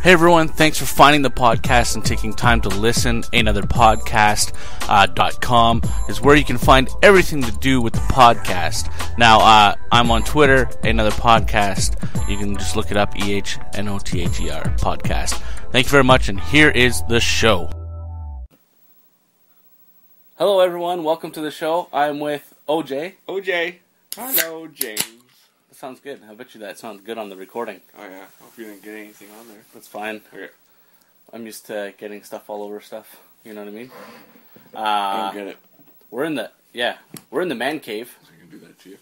Hey everyone, thanks for finding the podcast and taking time to listen. Ehnotherpodcast.com is where you can find everything to do with the podcast. Now, I'm on Twitter, Ehnother Podcast. You can just look it up, Ehnother Podcast. Thank you very much, and here is the show. Hello everyone, welcome to the show. I'm with OJ. OJ. Hello, James. That sounds good. I bet you that sounds good on the recording. Oh yeah, hope you didn't get anything on there. That's fine. Okay. I'm used to getting stuff all over stuff. You know what I mean? I don't get it. We're in the man cave. I can do that to you.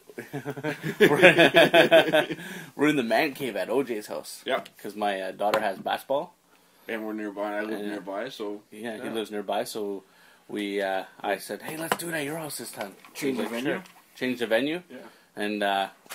We're in the man cave at OJ's house. Yep. Because my daughter has basketball. And we're nearby. I live nearby, so yeah, he lives nearby. So I said, hey, let's do it at your house this time. Change the venue. Sure. Change the venue. Yeah. And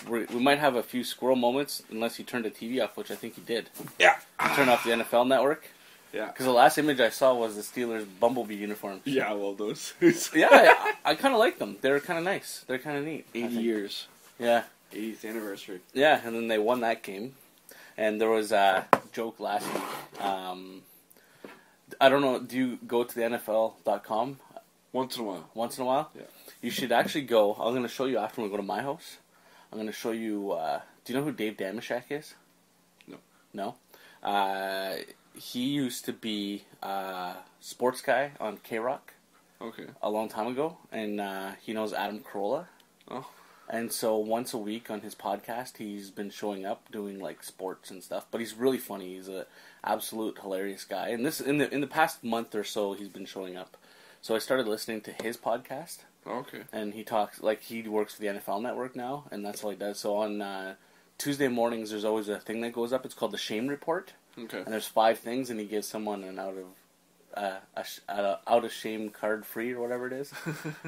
we might have a few squirrel moments unless he turned the TV off, which I think he did. Yeah. Turn off the NFL Network. Yeah. Because the last image I saw was the Steelers Bumblebee uniforms. Yeah, I love those. Yeah, I kind of like them. They're kind of nice. They're kind of neat. 80 years. Yeah. 80th anniversary. Yeah, and then they won that game. And there was a joke last week. I don't know, do you go to the NFL.com? Once in a while. Once in a while? Yeah. You should actually go. I'm going to show you after we go to my house. I'm going to show you, do you know who Dave Damashek is? No. No? He used to be a sports guy on K-Rock. Okay. A long time ago. And he knows Adam Carolla. Oh. And so once a week on his podcast, he's been showing up doing like sports and stuff. But he's really funny. He's an absolute hilarious guy. And this in the past month or so, he's been showing up. So I started listening to his podcast. Okay. And he talks like he works for the NFL Network now, and that's all he does. So on Tuesday mornings, there's always a thing that goes up. It's called the Shame Report. Okay. And there's 5 things, and he gives someone an out of shame card free or whatever it is.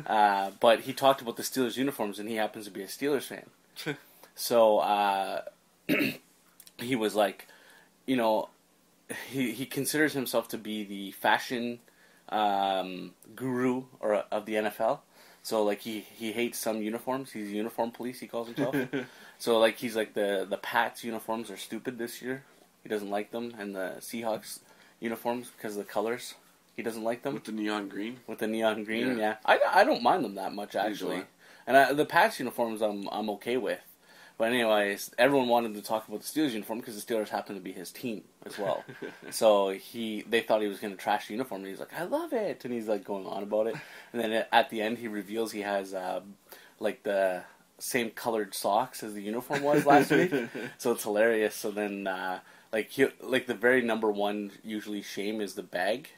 But he talked about the Steelers uniforms, and he happens to be a Steelers fan. So he was like, you know, he considers himself to be the fashion guru of the NFL. So like he hates some uniforms. He's a uniform police, he calls himself. So like he's like the Pats uniforms are stupid this year. He doesn't like them, and the Seahawks uniforms because of the colors. He doesn't like them. With the neon green? With the neon green, yeah. I don't mind them that much, actually. And the Pats uniforms I'm okay with. But anyways, everyone wanted to talk about the Steelers uniform because the Steelers happen to be his team as well. So they thought he was going to trash the uniform, and he's like, I love it! And he's like going on about it. And then at the end, he reveals he has like the same colored socks as the uniform was last week. So it's hilarious. So then like the very number one usually shame is the bag.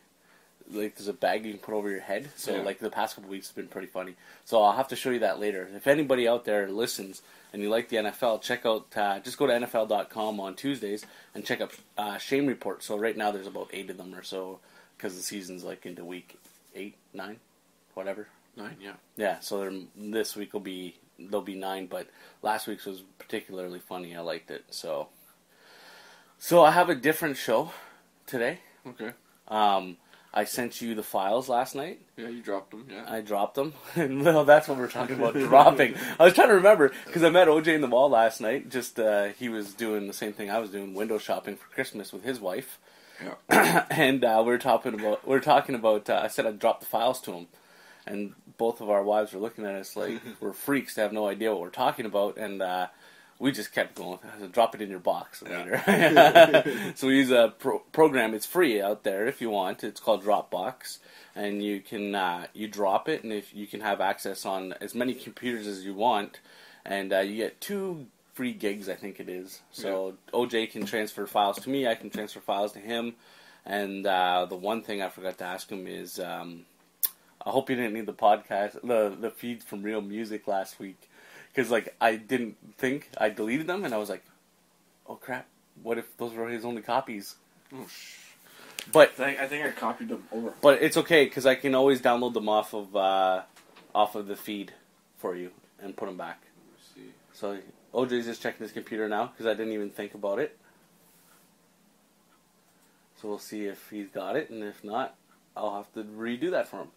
Like there's a bag you can put over your head. So like the past couple weeks has been pretty funny. So I'll have to show you that later. If anybody out there listens and you like the NFL, check out just go to NFL.com on Tuesdays and check out Shame Report. So right now there's about 8 of them or so because the season's like into week 8, 9, whatever. 9, yeah. Yeah. So this week there'll be 9, but last week's was particularly funny. I liked it. So I have a different show today. Okay. I sent you the files last night. Yeah, you dropped them, yeah. I dropped them. No, that's what we're talking about, dropping. I was trying to remember, because I met OJ in the mall last night. Just, he was doing the same thing I was doing, window shopping for Christmas with his wife. Yeah. And we were talking about, I said I'd drop the files to him. And both of our wives were looking at us like we're freaks to have no idea what we're talking about. And we just kept going. I said, drop it in your box later. So we use a program. It's free out there if you want. It's called Dropbox, and you can you drop it, and if you can have access on as many computers as you want, and you get 2 free gigs, I think it is. So OJ can transfer files to me. I can transfer files to him. And the one thing I forgot to ask him is, I hope you didn't need the podcast, the feed from Real Music last week. Because, like, I didn't think, I deleted them, and I was like, oh, crap, what if those were his only copies? Oh, But I think I copied them over. But it's okay, because I can always download them off of the feed for you and put them back. Let's see. So OJ's just checking his computer now, because I didn't even think about it. So we'll see if he's got it, and if not, I'll have to redo that for him.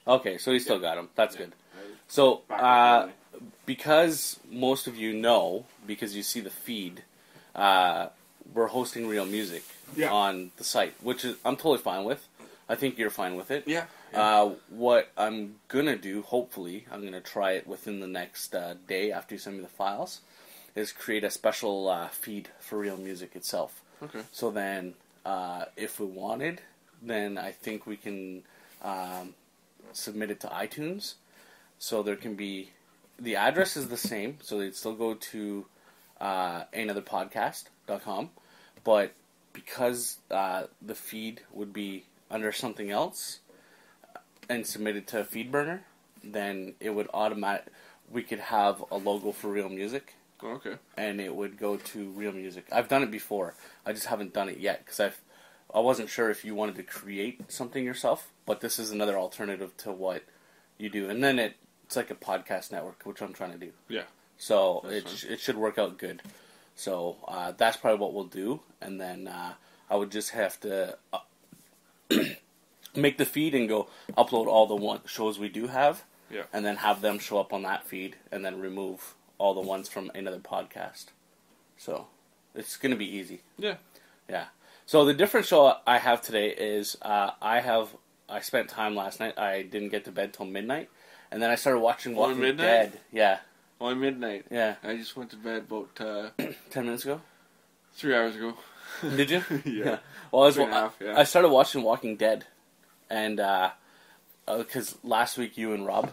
Okay, so he still got them. That's good. So, because most of you know, because you see the feed, we're hosting Real Music on the site, which is I'm totally fine with. I think you're fine with it. Yeah. What I'm going to do, hopefully, I'm going to try it within the next day after you send me the files, is create a special feed for Real Music itself. Okay. So then, if we wanted, then I think we can submit it to iTunes. So there can be, the address is the same, so they'd still go to ehnotherpodcast.com, but because the feed would be under something else and submitted to a feed burner, then it would we could have a logo for Real Music. Oh, okay. And it would go to Real Music. I've done it before. I just haven't done it yet because I wasn't sure if you wanted to create something yourself, but this is another alternative to what you do. And then it's like a podcast network, which I'm trying to do. Yeah. So it should work out good. So that's probably what we'll do. And then I would just have to make the feed and go upload all the shows we do have. Yeah. And then have them show up on that feed and then remove all the ones from another podcast. So it's going to be easy. Yeah. Yeah. So the different show I have today is I spent time last night. I didn't get to bed till midnight. And then I started watching Walking Dead. Yeah. On midnight. Yeah. I just went to bed about 10 minutes ago? 3 hours ago. Did you? Yeah. Well, I I started watching Walking Dead. And because last week you and Rob,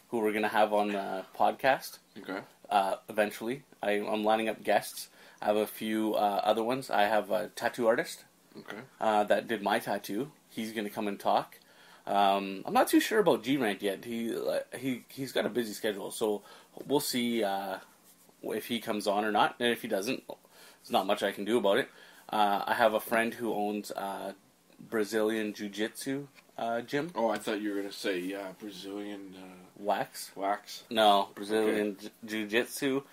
who we're going to have on the podcast, okay. Eventually, I'm lining up guests. I have a few other ones. I have a tattoo artist that did my tattoo. He's going to come and talk. I'm not too sure about G-Rank yet. He's got a busy schedule, so we'll see if he comes on or not. And if he doesn't, there's not much I can do about it. I have a friend who owns Brazilian Jiu-Jitsu gym. Oh, I thought you were going to say Brazilian... Wax? Wax? No, Brazilian Jiu-Jitsu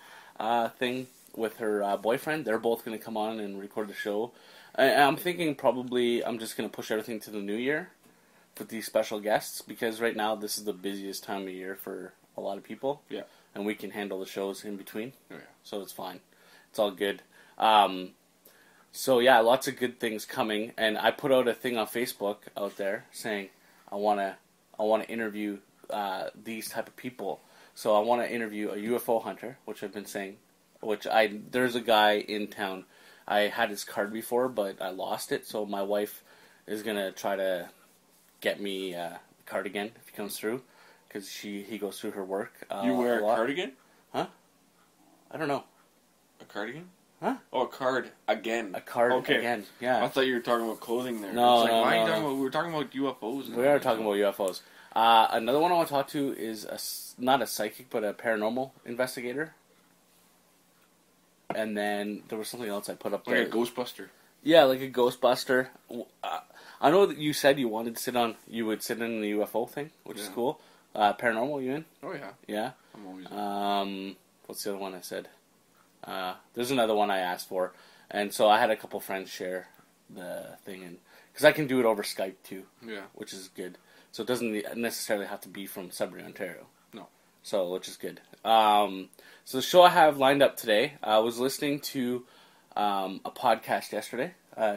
thing with her boyfriend. They're both going to come on and record the show. I'm thinking probably I'm just going to push everything to the new year with these special guests, because right now this is the busiest time of year for a lot of people. Yeah. And we can handle the shows in between. Oh, yeah. So it's fine. It's all good. So yeah, lots of good things coming. And I put out a thing on Facebook out there saying I want to interview these type of people. So I want to interview a UFO hunter, which I've been saying. There's a guy in town. I had his card before, but I lost it. So my wife is gonna try to get me a card again if he comes through, because he goes through her work. You wear a cardigan? Huh? I don't know. A cardigan? Huh? Oh, a card again. A card again. Yeah. I thought you were talking about clothing there. No, it's like, no, why no, are you no. talking about? We were talking about UFOs. We are talking about UFOs. Another one I want to talk to is not a psychic, but a paranormal investigator. And then there was something else I put up there. Like a Ghostbuster. Yeah, like a Ghostbuster. I know that you said you wanted to you would sit in the UFO thing, which is cool. Paranormal, you in? Oh, yeah. Yeah? I'm always in. What's the other one I said? There's another one I asked for. And so I had a couple friends share the thing, because I can do it over Skype too. Yeah. Which is good. So it doesn't necessarily have to be from Sudbury, Ontario. No. So, which is good. So the show I have lined up today, I was listening to a podcast yesterday,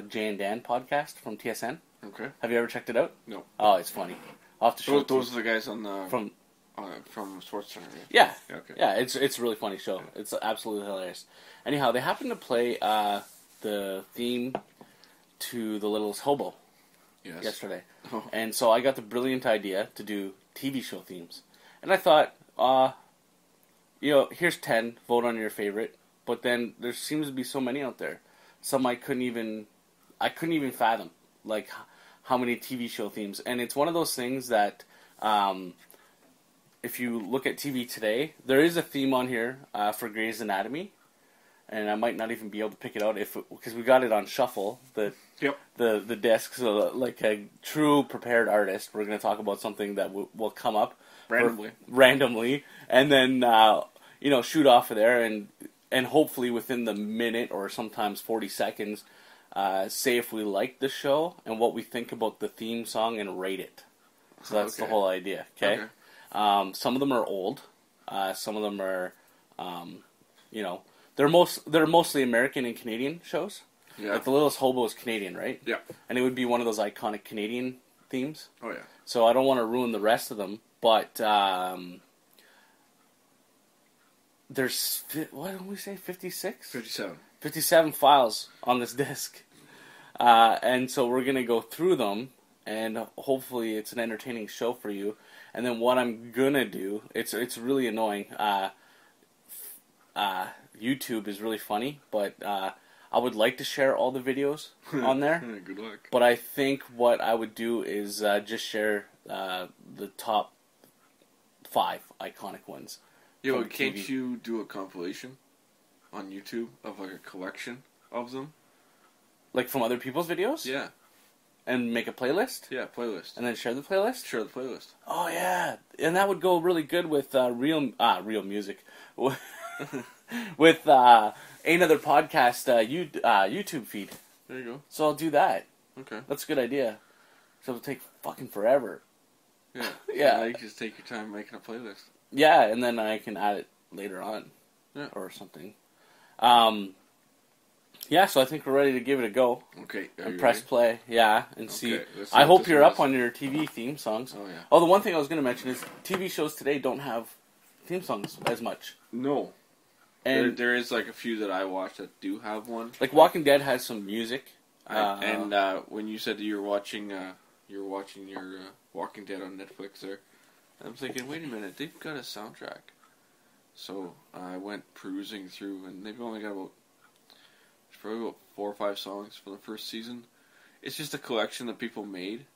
Jay and Dan podcast from TSN. Okay. Have you ever checked it out? No. Oh, it's funny. I'll have to show it to you. Those are the guys on the... From Sports Center, right? Yeah. Okay. Yeah, it's a really funny show. Yeah. It's absolutely hilarious. Anyhow, they happened to play the theme to The Littlest Hobo yesterday. Oh. And so I got the idea to do TV show themes. And I thought, here's 10, vote on your favorite. But then there seems to be so many out there. Some I couldn't even fathom, like how many TV show themes. And it's one of those things that... if you look at TV today, there is a theme on here for Grey's Anatomy, and I might not even be able to pick it out because we got it on shuffle, the disc. So like a true prepared artist, we're going to talk about something that will come up randomly, and then shoot off of there, and hopefully within the minute or sometimes 40 seconds, say if we like the show and what we think about the theme song and rate it. So that's the whole idea. Okay. Some of them are old, Some of them are, you know, they're mostly American and Canadian shows. Yeah. Like The Littlest Hobo is Canadian, right? Yeah. And it would be one of those iconic Canadian themes. Oh, yeah. So I don't want to ruin the rest of them, but there's, what did we say, 56? 57. 57 files on this disc. And so we're going to go through them, and hopefully it's an entertaining show for you. And then what I'm going to do, it's really annoying. YouTube is really funny, but I would like to share all the videos on there. Good luck. But I think what I would do is just share the top 5 iconic ones. Yeah, well, can't you do a compilation on YouTube of like a collection of them? Like from other people's videos? Yeah. And make a playlist? Yeah, playlist. And then share the playlist? Share the playlist. Oh, yeah. And that would go really good with real music. With Ehnother podcast YouTube feed. There you go. So I'll do that. Okay. That's a good idea. So it'll take fucking forever. Yeah. Yeah. You just take your time making a playlist. Yeah, and then I can add it later on. Yeah. Or something. Yeah, so I think we're ready to give it a go. Okay. And press play, yeah, and see. Let's see I what hope this you're was. up on your TV theme songs. Oh, yeah. Oh, the one thing I was going to mention is TV shows today don't have theme songs as much. No. And there is like a few that I watch that do have one. like Walking Dead has some music. And when you said that you were watching your Walking Dead on Netflix there, I'm thinking, wait a minute, they've got a soundtrack. So I went perusing through, and they've only got probably about 4 or 5 songs for the first season. It's just a collection that people made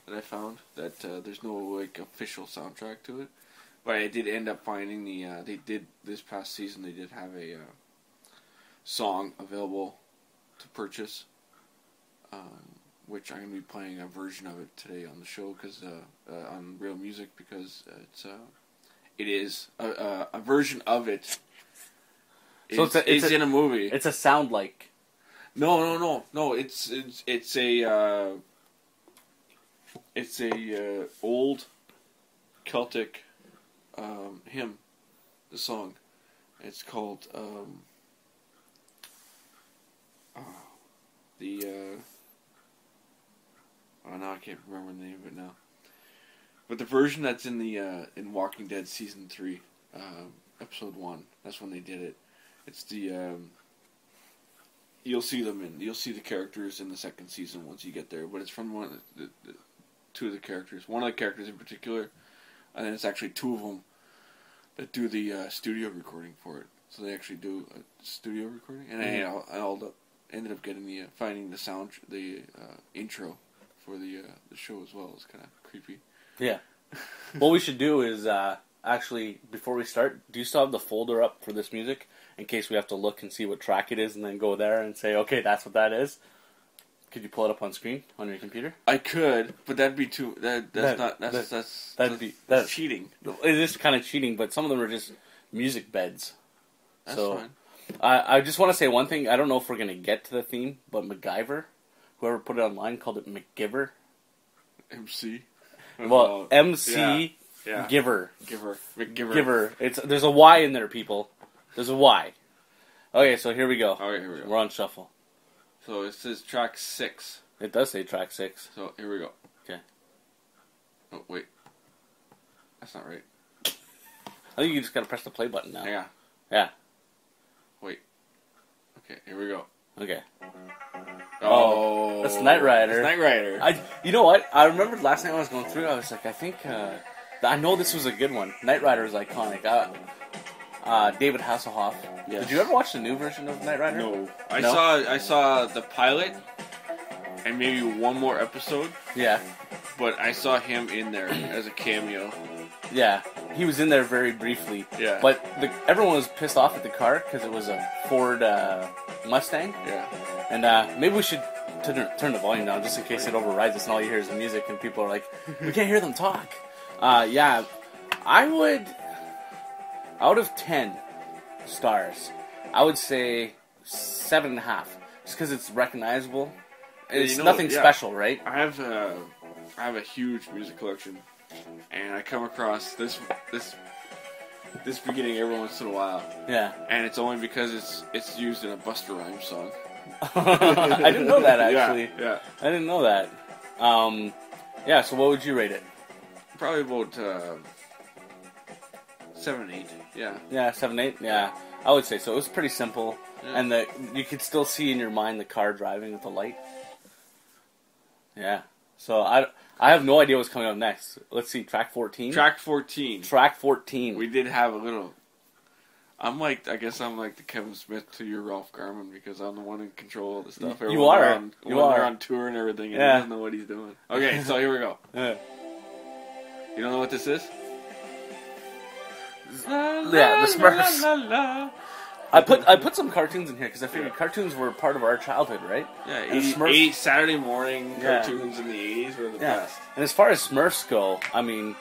that I found. That there's no like official soundtrack to it. But I did end up finding they did this past season. They did have a song available to purchase, which I'm going to be playing a version of it today on the show because on Real Music because it is a version of it. So it's in a movie. It's a sound like. No. It's a old Celtic hymn. The song. It's called now I can't remember the name of it now. But the version that's in the in Walking Dead season 3, episode 1. That's when they did it. It's the you'll see the characters in the second season once you get there. But it's from one of the 2 of the characters. One of the characters in particular, and then it's actually 2 of them that do the studio recording for it. So they actually do a studio recording, and I ended up getting finding the intro for the show as well. It's kind of creepy. Yeah. What we should do is actually before we start, do you still have the folder up for this music in case we have to look and see what track it is, and then go there and say, okay, that's what that is? Could you pull it up on screen on your computer? I could, but that'd be too. That's cheating. It is kind of cheating, but some of them are just music beds. That's so, fine. I just want to say one thing. I don't know if we're going to get to the theme, but MacGyver, whoever put it online, called it McGiver. MC. Well, MC yeah. Giver. McGiver. Giver. There's a Y in there, people. There's a Y. Okay, so here we go. Okay, here we go. We're on shuffle. So it says track 6. It does say track 6. So here we go. Okay. Oh, wait. That's not right. I think you just gotta press the play button now. Yeah. Yeah. Wait. Okay, here we go. Okay. Oh. That's Knight Rider. That's Knight Rider. You know what? I remember last night I was going through, I was like, I think, I know this was a good one. Knight Rider is iconic. David Hasselhoff. Yes. Did you ever watch the new version of Knight Rider? No. I saw the pilot and maybe one more episode. Yeah. But I saw him in there as a cameo. Yeah. He was in there very briefly. Yeah. But everyone was pissed off at the car because it was a Ford Mustang. Yeah. And maybe we should turn the volume down just in case it overrides us and all you hear is the music and people are like, we can't hear them talk. Yeah. I would, out of 10 stars, I would say 7.5. Just because it's recognizable. It's nothing special, right? I have a huge music collection, and I come across this this beginning every once in a while. Yeah. And it's only because it's used in a Busta Rhymes song. I didn't know that, actually. Yeah. I didn't know that. Yeah, so what would you rate it? Probably about 7, 8. Yeah. Yeah, 7, 8? Yeah. I would say so. It was pretty simple. Yeah. And you could still see in your mind the car driving with the light. Yeah. So I have no idea what's coming up next. Let's see, track 14? Track 14. Track 14. We did have a little... I guess I'm like the Kevin Smith to your Ralph Garman because I'm the one in control of the stuff. You are. You are. They're on tour and everything and he doesn't know what he's doing. Okay, so here we go. Yeah. You don't know what this is? Yeah, the Smurfs. I put some cartoons in here because I figured cartoons were part of our childhood, right? Yeah, And Smurfs, Saturday morning cartoons in the 80s were the best. And as far as Smurfs go, I mean,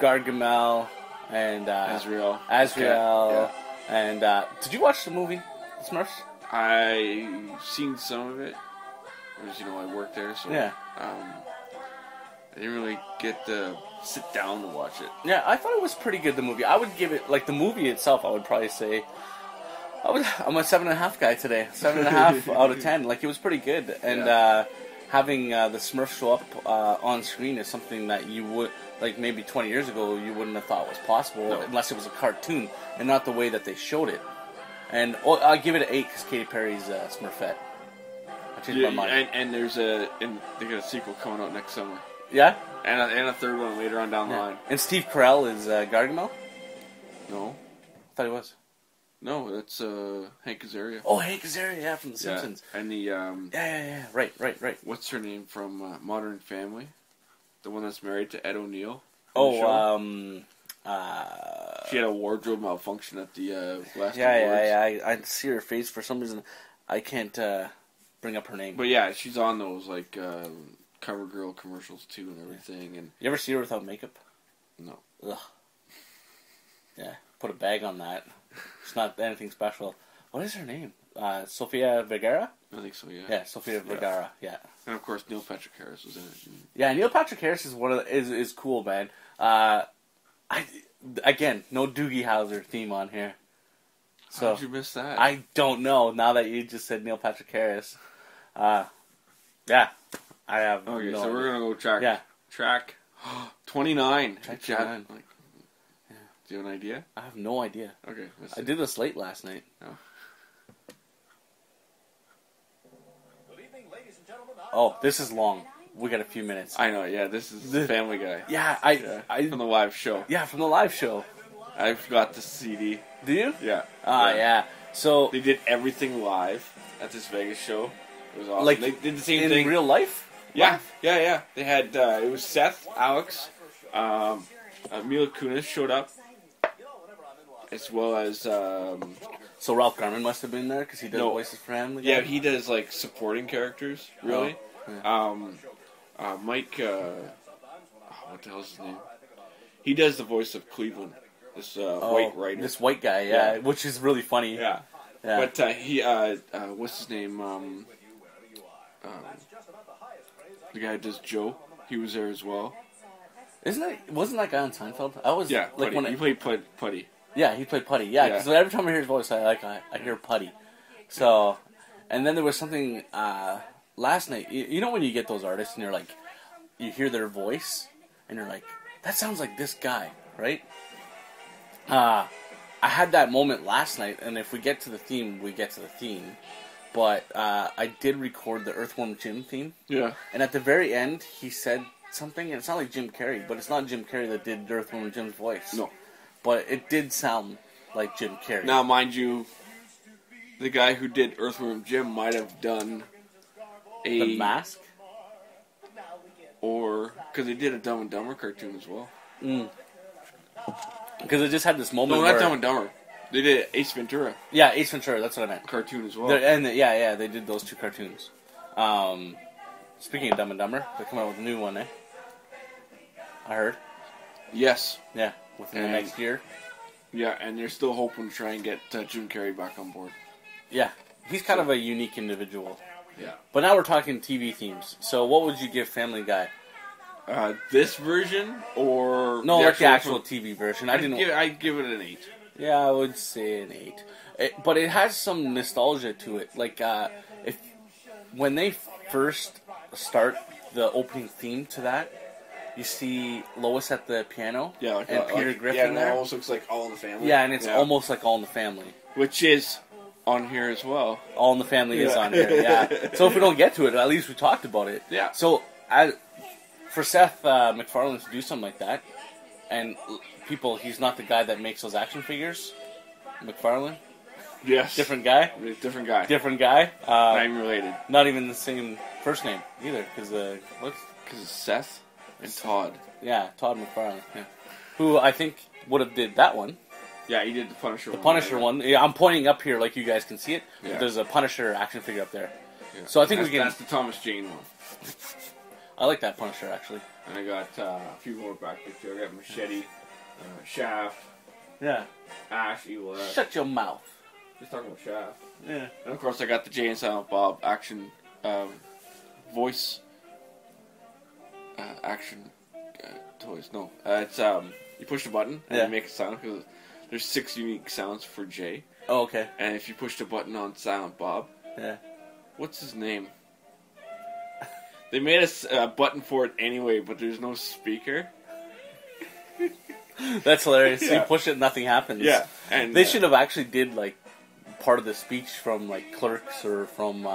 Gargamel and Azrael. Yeah. And did you watch the movie Smurfs? I seen some of it because I worked there, so yeah. I didn't really get to sit down to watch it. Yeah, I thought it was pretty good. The movie, I would give it the movie itself. I would probably say I'm a 7.5 guy today. 7.5 out of 10. It was pretty good, and having the Smurfs show up on screen is something that you would maybe 20 years ago you wouldn't have thought was possible unless it was a cartoon and not the way that they showed it. And I'll give it an 8 because Katy Perry's Smurfette. I changed my mind. And they got a sequel coming out next summer. Yeah, and a third one later on down the line. And Steve Carell is Gargamel. No, I thought he was. No, that's Hank Azaria. Oh, Hank Azaria, yeah, from The Simpsons. And the yeah, right. What's her name from Modern Family? The one that's married to Ed O'Neill. She had a wardrobe malfunction at the last awards. Yeah. I see her face for some reason. I can't bring up her name. But yeah, she's on those CoverGirl commercials too and everything. And you ever see her without makeup? No. Ugh. Yeah, put a bag on that. It's not anything special. What is her name? Sofia Vergara? I think so, yeah. Yeah, Sofia Vergara, yeah. And of course, Neil Patrick Harris was in it. Yeah, Neil Patrick Harris is is cool, man. Again, no Doogie Howser theme on here. So how did you miss that? I don't know. Now that you just said Neil Patrick Harris, yeah, I have. Okay, no so idea. we're gonna go track 29. Track 29. Do you have an idea? I have no idea. Okay, I did this late last night. Oh, this is long. We got a few minutes. I know, yeah, this is Family Guy. Yeah, I from the live show. Yeah, from the live show. I've got the CD. Do you? Yeah. Yeah. So they did everything live at this Vegas show. It was awesome. They did the same thing in real life. Yeah. They had it was Seth, Alex, Mila Kunis showed up, as well as. So Ralph Garman must have been there because he does voices for Family Guy? Yeah, he does supporting characters. Really. Oh, yeah. Mike. What the hell's his name? He does the voice of Cleveland. This white writer. This white guy, yeah, which is really funny. Yeah. But he, what's his name? The guy who does Joe. He was there as well. Wasn't that guy on Seinfeld? I was he played Putty. Yeah, he played Putty. Yeah, because every time I hear his voice, I hear Putty. So, and then there was something last night. You know when you get those artists and you're like, you hear their voice and you're like, that sounds like this guy, right? I had that moment last night, and if we get to the theme, we get to the theme. But I did record the Earthworm Jim theme. Yeah. And at the very end, he said something, and it's not like Jim Carrey, but it's not Jim Carrey that did Earthworm Jim's voice. No. But it did sound like Jim Carrey. Now, mind you, the guy who did Earthworm Jim might have done The Mask? Or, because they did a Dumb and Dumber cartoon as well. Because it just had this moment No, not Dumb and Dumber. They did Ace Ventura. Yeah, Ace Ventura, that's what I meant. Cartoon as well. They did those two cartoons. Speaking of Dumb and Dumber, they're coming out with a new one, eh? I heard. Yes. Yeah, within the next year. Yeah, and they're still hoping to try and get Jim Carrey back on board. Yeah, he's kind of a unique individual. Yeah. But now we're talking TV themes. So what would you give Family Guy? This version or No, like the actual TV version. I'd give it an 8. Yeah, I would say an 8. But it has some nostalgia to it. Like when they first start the opening theme to that, you see Lois at the piano, and Peter Griffin there. It almost looks like All in the Family. Yeah, and it's almost like All in the Family, which is on here as well. All in the Family is on here. Yeah. So if we don't get to it, at least we talked about it. Yeah. So for Seth MacFarlane to do something like that, and he's not the guy that makes those action figures. MacFarlane. Yes. Different guy. Different guy. Different guy. Not even related. Not even the same first name either, because it's Seth and Todd. Yeah, Todd McFarlane. Yeah. Who I think would have did that one. Yeah, he did the Punisher one. The Punisher one. Yeah, I'm pointing up here like you guys can see it. Yeah. There's a Punisher action figure up there. Yeah. So I think that's the Thomas Jane one. I like that Punisher actually. And I got a few more back there. I got Machete, Shaft. Yeah. Ash, Evil Ash. Shut your mouth. Just talking about Shaft. Yeah. And of course I got the Jay and Silent Bob action voice action toys. No, it's you push the button and you make a sound because there's 6 unique sounds for Jay. Oh, okay. And if you push the button on Silent Bob, what's his name? They made a button for it anyway, but there's no speaker. That's hilarious. Yeah. So you push it, nothing happens. Yeah, and they should have actually did like part of the speech from like Clerks or from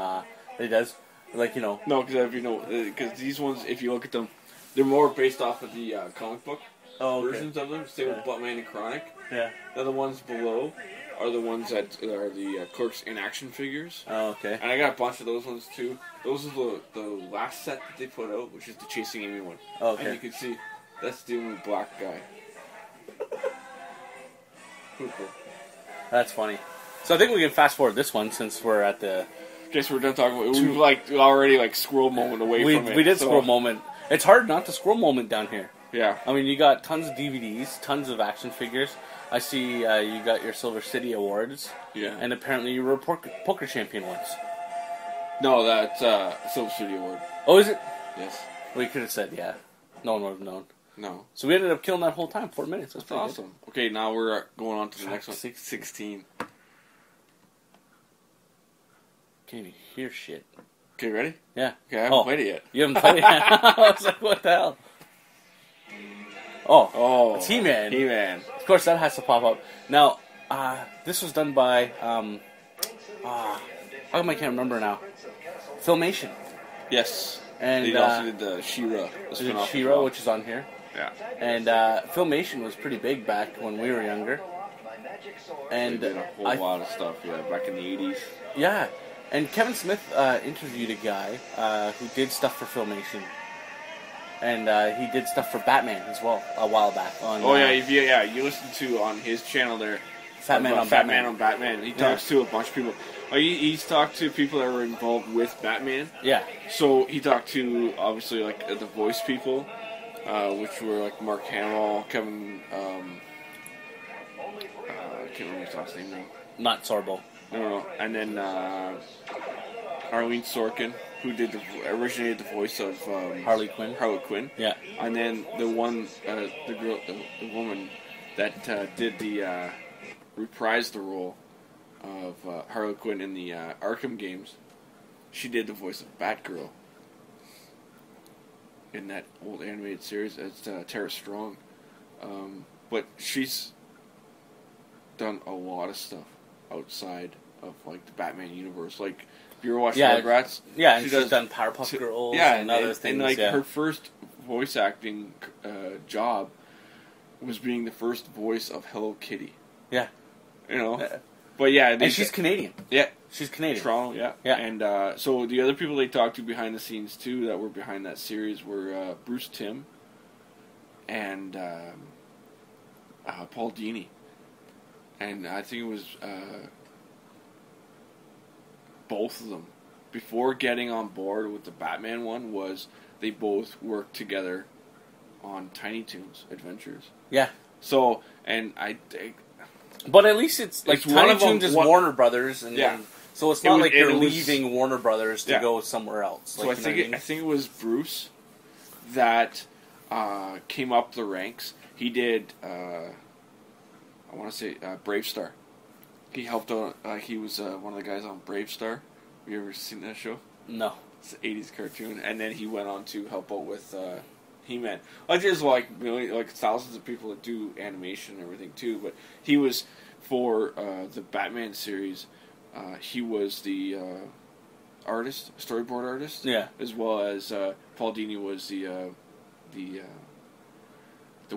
it does like No, because these ones, if you look at them, they're more based off of the comic book versions of them. Same with Batman and Chronic. Yeah. Now the ones below are the ones that are the Clerks in action figures. Oh, okay. And I got a bunch of those ones too. Those are the last set that they put out, which is the Chasing Amy one. Oh, okay. And you can see that's the only black guy. Cooper. That's funny. So I think we can fast forward this one since we're at the. Okay, so we're done talking about it. We've already squirrel moment away from it. We did squirrel moment. It's hard not to squirrel moment down here. Yeah. I mean, you got tons of DVDs, tons of action figures. I see you got your Silver City Awards. Yeah. And apparently you were a poker champion once. No, that's Silver City Award. Oh, is it? Yes. Well, you could have said, yeah. No one would have known. No. So we ended up killing that whole time, 4 minutes. That's awesome. Good. Okay, now we're going on to the next one. 16. Can't even hear shit. Okay, ready? Yeah. Okay, I haven't played it yet. You haven't played it yet? I was like, what the hell? Oh, it's He-Man. He-Man. Of course, that has to pop up. Now, this was done by, how come I can't remember now? Filmation. Yes. And they also did the She-Ra. She-Ra, which is on here. Yeah. And Filmation was pretty big back when we were younger. And they did a whole lot of stuff, back in the 80s. Yeah. And Kevin Smith interviewed a guy who did stuff for Filmation. And he did stuff for Batman as well a while back. On, you listen to on his channel there. Fat Man on Batman. He talks to a bunch of people. He's talked to people that were involved with Batman. Yeah. So he talked to, obviously, the voice people, which were Mark Hamill, Kevin, I can't remember his last name now. Not Sorbo. No. And then Arlene Sorkin, who originated the voice of Harley Quinn. Harley Quinn. Yeah. And then the woman that did the reprised the role of Harley Quinn in the Arkham games. She did the voice of Batgirl in that old animated series. It's Tara Strong, but she's done a lot of stuff outside of the Batman universe. If you ever watched Rugrats, she's done Powerpuff Girls and other things. And her first voice acting job was being the first voice of Hello Kitty. Yeah. But yeah, and she's Canadian. Yeah, she's Canadian. Toronto, yeah. And so the other people they talked to behind the scenes too that were behind that series were Bruce Timm and Paul Dini, and I think it was both of them before getting on board with the Batman one. Was they both worked together on Tiny Toons Adventures? Yeah. So but at least it's Tiny Toons is Warner Brothers, and so it's not you're leaving Warner Brothers to go somewhere else. So I think it was Bruce that came up the ranks. He did, I want to say, Brave Star. He helped out, he was one of the guys on Brave Star. Have you ever seen that show? No. It's an 80s cartoon. And then he went on to help out with He-Man. Like, there's like thousands of people that do animation and everything too, but he was, for the Batman series, he was the artist, storyboard artist. Yeah. As well as Paul Dini was the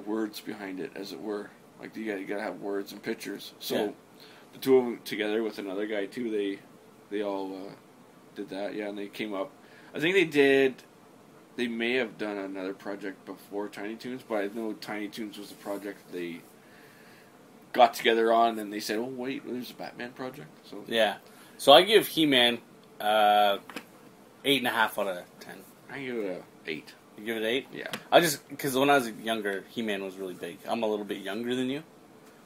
words behind it, as it were. Like, you gotta have words and pictures. So yeah. The two of them together with another guy too, they all did that. Yeah, and they came up. I think they may have done another project before Tiny Toons, but I know Tiny Toons was the project they got together on, and they said, "Oh wait, there's a Batman project." So yeah, so I give He-Man 8.5 out of 10. I give it a 8. You give it 8? Yeah. Because when I was younger, He-Man was really big. I'm a little bit younger than you,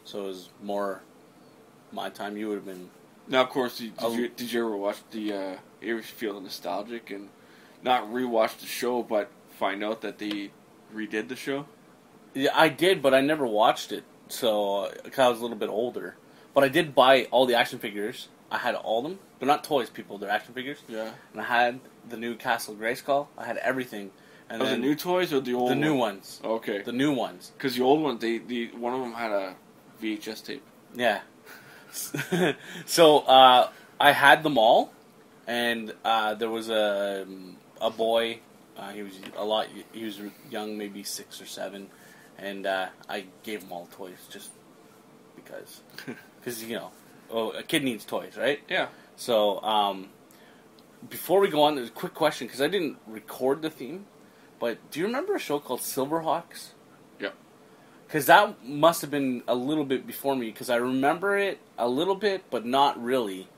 so it was more my time. You would have been. Now, of course, did you ever watch the? You ever feel nostalgic and not rewatch the show, but find out that they redid the show? Yeah, I did, but I never watched it. So, cause I was a little bit older. But I did buy all the action figures. I had all of them. They're not toys, people. They're action figures. Yeah. And I had the new Castle Grayskull. I had everything. And the new toys or the old ones? The new ones. Okay. The new ones. Because the old ones, one of them had a VHS tape. Yeah. So, I had them all. And there was a boy. He was young, maybe 6 or 7. And I gave him all toys just because. Because, a kid needs toys, right? Yeah. So, before we go on, there's a quick question, because I didn't record the theme, but do you remember a show called Silverhawks? Yep. Because that must have been a little bit before me, because I remember it a little bit, but not really.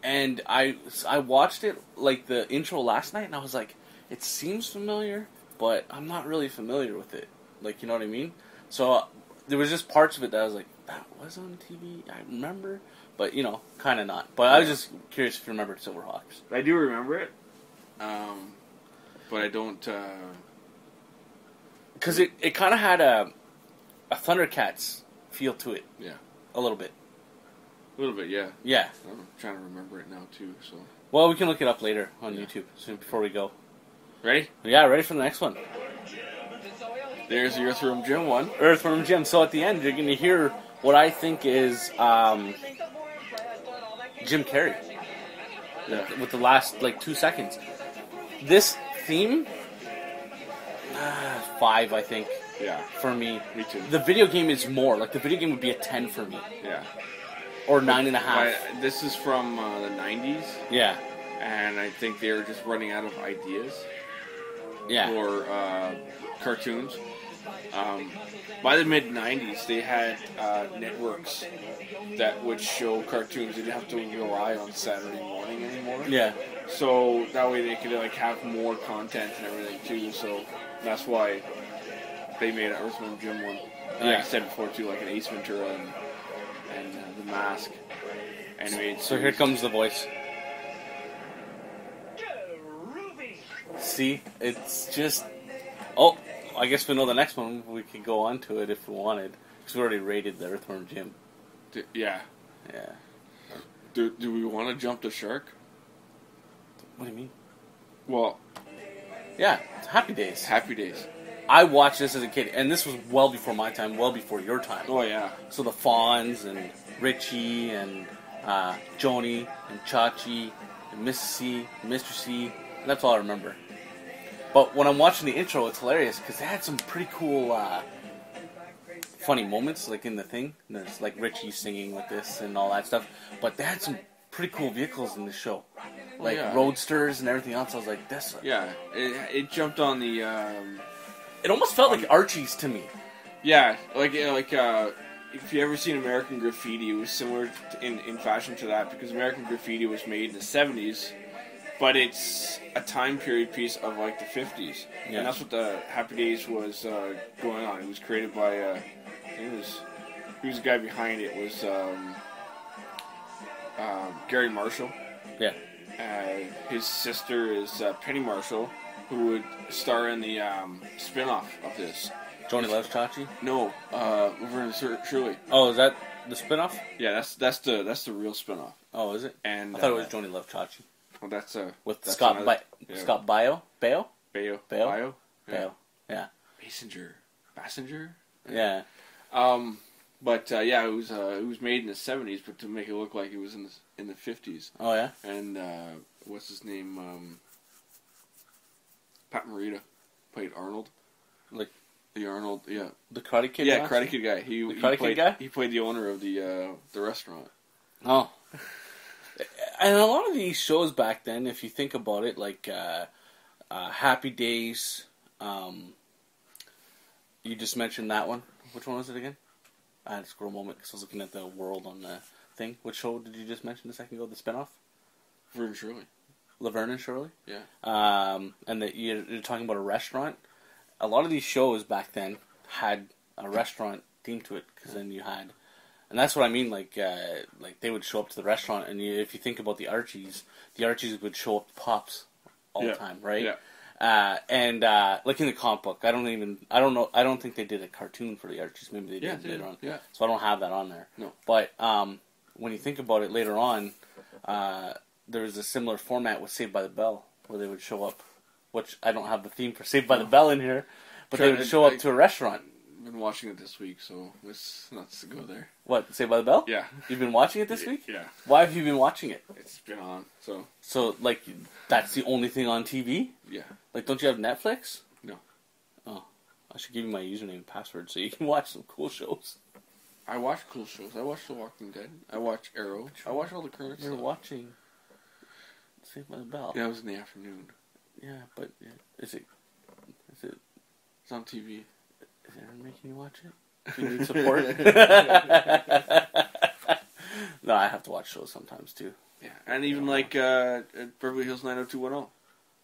And I watched it, like, the intro last night, and I was like, it seems familiar, but I'm not really familiar with it. Like, you know what I mean? So, there was just parts of it that I was like, that was on TV? I remember. But, kind of not. But I was just curious if you remembered Silverhawks. I do remember it. But I don't... Because it kind of had a Thundercats feel to it. Yeah. A little bit. A little bit, yeah. Yeah. I'm trying to remember it now, too, so... Well, we can look it up later on YouTube, so before we go. Ready? Yeah, ready for the next one. There's the Earthworm Jim one. Earthworm Jim. So at the end, you're going to hear what I think is Jim Carrey. Yeah. With the last, 2 seconds. This theme, 5, I think. Yeah. For me. Me too. The video game is more. The video game would be a 10 for me. Yeah. Or 9.5. This is from the 90s. Yeah. And I think they were just running out of ideas. Yeah. For cartoons. By the mid-90s, they had networks that would show cartoons. They didn't have to rely on Saturday morning anymore. Yeah. So that way they could have more content and everything too. So that's why they made an Earthworm Jim one. And like I said before too, like an Ace Ventura and The Mask animated. So here comes the voice. See, it's just... Oh, I guess we know the next one. We could go on to it if we wanted. Because we already rated the Earthworm Jim. Yeah. Yeah. Do we want to jump the shark? What do you mean? Well... Yeah, Happy Days. Happy Days. I watched this as a kid, and this was well before my time, well before your time. Oh, yeah. So the Fonz, and Richie, and Joni, and Chachi, and Mrs. C, and Mr. C, and that's all I remember. But when I'm watching the intro, it's hilarious, because they had some pretty cool, funny moments, in the thing. There's, Richie singing with this and all that stuff. But they had some pretty cool vehicles in the show. Roadsters and everything else. I was like, this... Yeah, it jumped on the... It almost felt like Archie's to me. Yeah, if you ever seen American Graffiti, it was similar in fashion to that, because American Graffiti was made in the 70s, but it's a time period piece of the 50s. Yeah. And that's what the Happy Days was going on. It was created by, who was the guy behind it? It was Gary Marshall. Yeah. His sister is Penny Marshall, who would star in the spin-off of this. Johnny Loves Chachi? No, Laverne and Shirley. Oh, is that the spinoff? Yeah, that's the real spin-off. Oh, is it? And I thought it was Johnny Love Chachi. Well, that's with that's Scott another, Scott Baio? Baio. Baio. Yeah. Passenger. Yeah. But yeah, it was made in the 70s, but to make it look like it was in the 50s. Oh yeah. And what's his name? Pat Morita played Arnold. Like the Arnold, yeah. The Karate Kid. Yeah, Karate Kid guy. Kid guy. He played the owner of the restaurant. Oh. And a lot of these shows back then, if you think about it, like Happy Days. You just mentioned that one. Which one was it again? I had to scroll a moment because I was looking at the world on the thing. Which show did you just mention a second ago? The spinoff? Laverne and Shirley. Laverne and Shirley? Yeah. And that you're talking about a restaurant. A lot of these shows back then had a restaurant theme to it because then you had, and that's what I mean. Like they would show up to the restaurant, and if you think about the Archies would show up to Pops all the time, right? Yeah. And like in the comic book, I don't think they did a cartoon for the Archies. Maybe they did later on. Yeah. So I don't have that on there. No. But when you think about it later on, there was a similar format with Saved by the Bell where they would show up, which I don't have the theme for Saved by the Bell in here, but they would show up to a restaurant. I've been watching it this week, so let's not go there. What, Saved by the Bell? Yeah. You've been watching it this week? Yeah. Why have you been watching it? It's been on, so. So, like, that's the only thing on TV? Yeah. Like, don't you have Netflix? No. Oh. I should give you my username and password so you can watch some cool shows. I watch cool shows. I watch The Walking Dead. I watch Arrow. I watch all the current stuff. You're watching Saved by the Bell. Yeah, it was in the afternoon. Yeah, but is it... It's on TV. Is Aaron making you watch it? Do you need support? No, I have to watch shows sometimes too. Yeah, and even like at Beverly Hills 90210,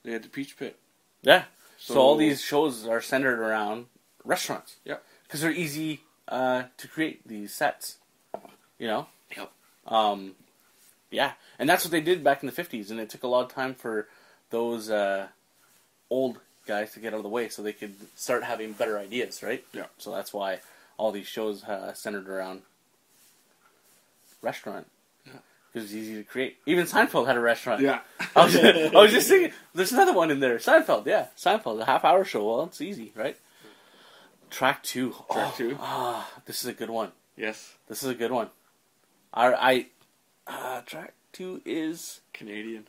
they had the Peach Pit. Yeah. So all these shows are centered around restaurants. Yeah. Because they're easy to create these sets. You know? Yep. Yeah. And that's what they did back in the 50s, and it took a lot of time for those old guys to get out of the way so they could start having better ideas, right? Yeah. So that's why all these shows centered around restaurant. Yeah. Because it's easy to create. Even Seinfeld had a restaurant. Yeah. I was just thinking, there's another one in there. Seinfeld, yeah. Seinfeld, a half-hour show. Well, it's easy, right? Track 2. Track 2. This is a good one. Yes. This is a good one. Track 2 is... Canadian.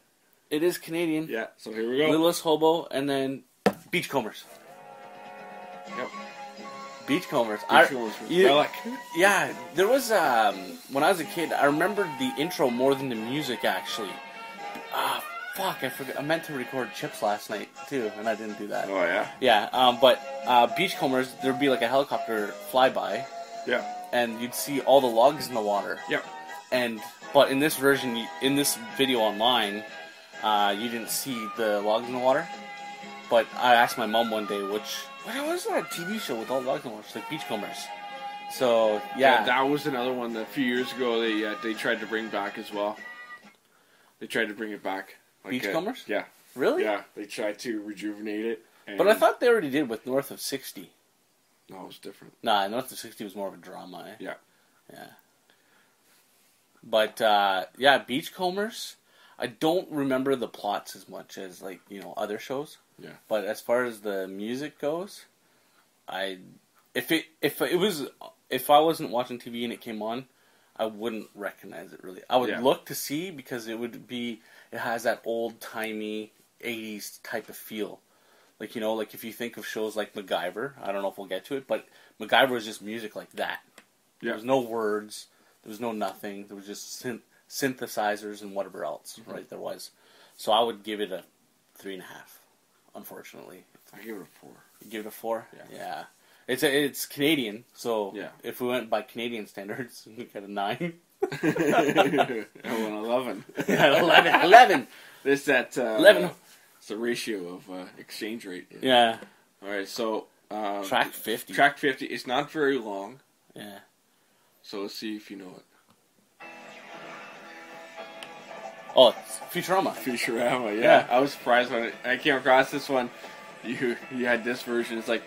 It is Canadian. Yeah, so here we go. Littlest Hobo, and then Beachcombers. Yep. Beachcombers. Relic. Yeah, there was, when I was a kid, I remembered the intro more than the music, actually. Fuck, I forgot. I meant to record Chips last night, too, and I didn't do that. Oh, yeah? Yeah, but Beachcombers, there'd be like a helicopter flyby. Yeah. And you'd see all the logs in the water. Yep. But in this version, in this video online, you didn't see the logs in the water. But I asked my mom one day, what was that TV show with all the logs in the water? She's like, Beachcombers. So, yeah. That was another one that a few years ago they tried to bring back as well. They tried to bring it back. Like, Beachcombers? Yeah. Really? Yeah, they tried to rejuvenate it. But I thought they already did with North of 60. No, it was different. Nah, North of 60 was more of a drama. Eh? Yeah. Yeah. But, yeah, Beachcombers, I don't remember the plots as much as, like, other shows. Yeah. But as far as the music goes, if I wasn't watching TV and it came on, I wouldn't recognize it really. I would look to see because it has that old-timey 80s type of feel. Like, like if you think of shows like MacGyver, I don't know if we'll get to it, but MacGyver was just music like that. Yeah. There was no words, there was no nothing, there was just synthesizers and whatever else, right, there was. So I would give it a 3.5, unfortunately. I give it a 4. You give it a 4? Yeah. It's Canadian, so if we went by Canadian standards, we get a 9. I want 11. Yeah, 11. There's that 11. It's the ratio of exchange rate. Yeah. All right, so track 50. Track 50. It's not very long. Yeah. So let's see if you know it. Oh, it's Futurama. Futurama, yeah. Yeah. I was surprised when I came across this one. You had this version. It's like,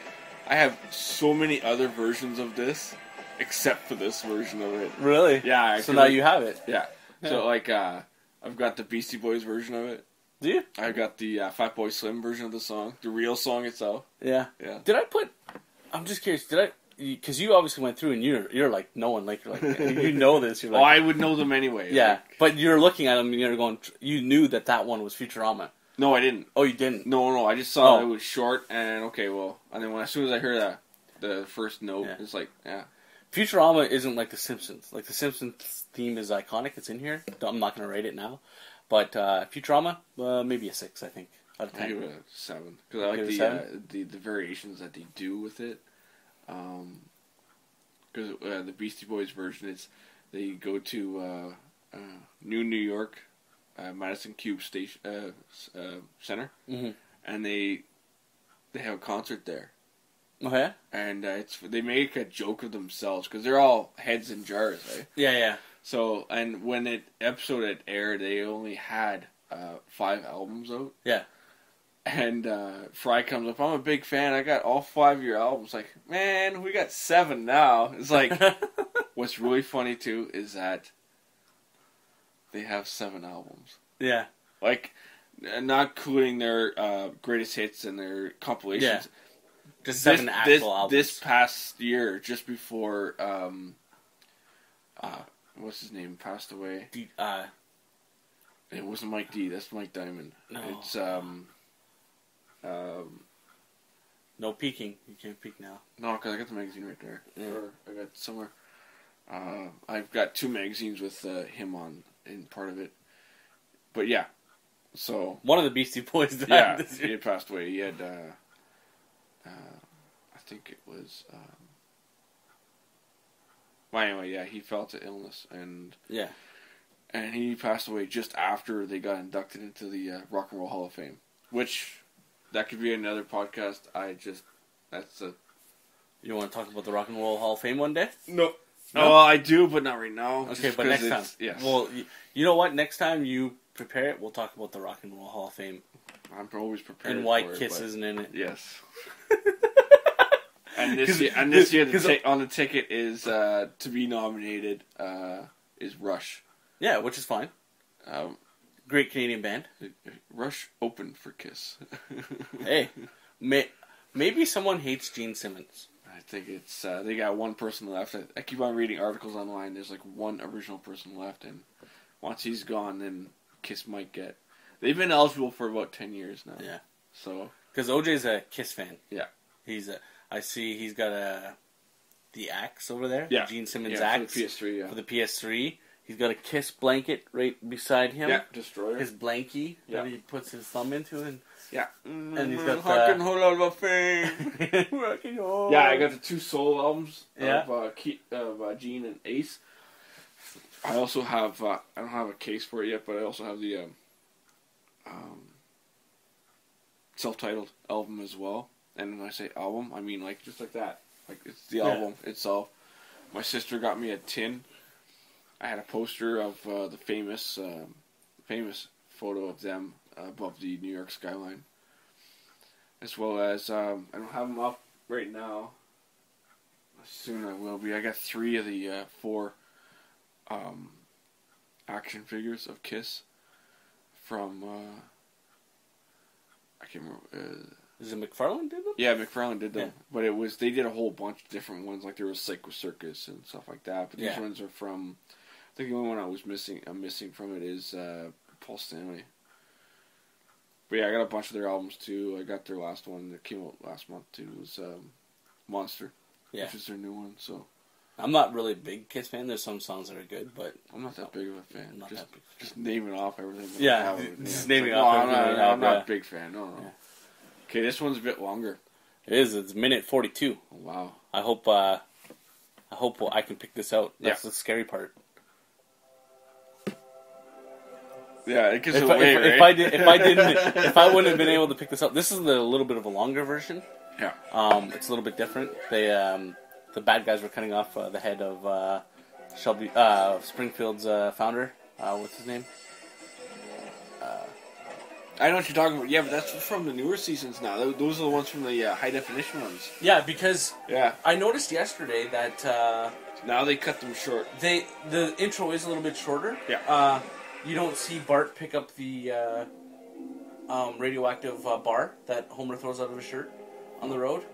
I have so many other versions of this, except for this version of it. Really? Yeah. So now you have it. Yeah. So, like, I've got the Beastie Boys version of it. Do you? I've got the Fatboy Slim version of the song. The real song itself. Yeah. Yeah. I'm just curious, because you obviously went through and you're like, no one, like, you're like, you know this. You're like, I would know them anyway. Yeah. Like, But you're looking at them and you're going, you knew that one was Futurama. no, I didn't. Oh, you didn't? No, I just saw it was short, and okay, well, and then as soon as I heard the first note, it's like, yeah. Futurama isn't like The Simpsons. Like, The Simpsons theme is iconic. It's in here. I'm not going to rate it now. But Futurama, maybe a 6, I think, out of 10. I give it a 7. Because I like the variations that they do with it. Because the Beastie Boys version, they go to New York, Madison Cube Station Center, and they have a concert there. Oh, yeah? And they make a joke of themselves because they're all heads in jars, right? Yeah. So, and when episode had aired, they only had 5 albums out. Yeah. And Fry comes up, I'm a big fan, I got all 5 of your albums. Like, man, we got 7 now. It's like, what's really funny too is that they have 7 albums. Yeah. Like, not including their greatest hits and their compilations. Yeah. Just 7 actual albums. This past year, just before, what's his name, passed away. It wasn't Mike D, that's Mike Diamond. No. It's, no peeking. You can't peek now. no, because I got the magazine right there. Yeah. Or I got somewhere. I've got 2 magazines with him on in part of it. But yeah, so one of the Beastie Boys died yeah, this he year. had passed away. He had, I think it was. Well, anyway, yeah, he fell to illness and he passed away just after they got inducted into the Rock and Roll Hall of Fame, which that could be another podcast. You want to talk about the Rock and Roll Hall of Fame one day? No. No? Oh, I do, but not right now. Okay, but next time. Yes. Well, you know what? Next time you prepare it, we'll talk about the Rock and Roll Hall of Fame. I'm always prepared. And why for Kiss isn't in it. Yes. and this year, on the ticket is to be nominated is Rush. Yeah, which is fine. Great Canadian band. Rush opened for Kiss. Hey, maybe someone hates Gene Simmons. I think it's they got one person left. I keep on reading articles online. There's like one original person left, and once he's gone, then Kiss might get. They've been eligible for about 10 years now. Yeah. So because OJ's a Kiss fan. Yeah. I see he's got the axe over there. Yeah. Gene Simmons For axe. the PS3. Yeah. For the PS3. He's got a Kiss blanket right beside him. Yeah. Destroyer. His blankie that he puts his thumb into, and yeah. And he's got Rock and Roll Hall of Fame. Yeah, I got the 2 solo albums of Gene and Ace. I also have I don't have a case for it yet, but I also have the self-titled album as well. And when I say album, I mean like just like that. Like it's the album itself. My sister got me a tin. I had a poster of the famous photo of them above the New York skyline. As well as, I don't have them up right now. Soon I will be. I got 3 of the 4 action figures of Kiss from, I can't remember. Is it McFarlane did them? Yeah, McFarlane did them. Yeah. But they did a whole bunch of different ones. Like there was Psycho Circus and stuff like that. But these ones are from, I think the only one I'm missing from it is Paul Stanley. But yeah, I got a bunch of their albums too. I got their last one that came out last month too. It was Monster, which is their new one. So I'm not really a big Kiss fan. There's some songs that are good, but I'm not that big of a fan. I'm not that big. Just naming off everything. Just naming off everything. I'm not a big fan. No. Yeah. Okay, this one's a bit longer. It is. It's minute 42. Oh, wow. I hope I can pick this out. That's the scary part. Yeah, it gives it away, right? If I wouldn't have been able to pick this up, this is a little bit of a longer version. Yeah. It's a little bit different. They, the bad guys were cutting off the head of Springfield's founder. What's his name? I know what you're talking about. Yeah, but that's from the newer seasons now. Those are the ones from the high definition ones. Yeah, because Yeah. I noticed yesterday that Now they cut them short. the intro is a little bit shorter. Yeah. You don't see Bart pick up the radioactive bar that Homer throws out of his shirt on the road.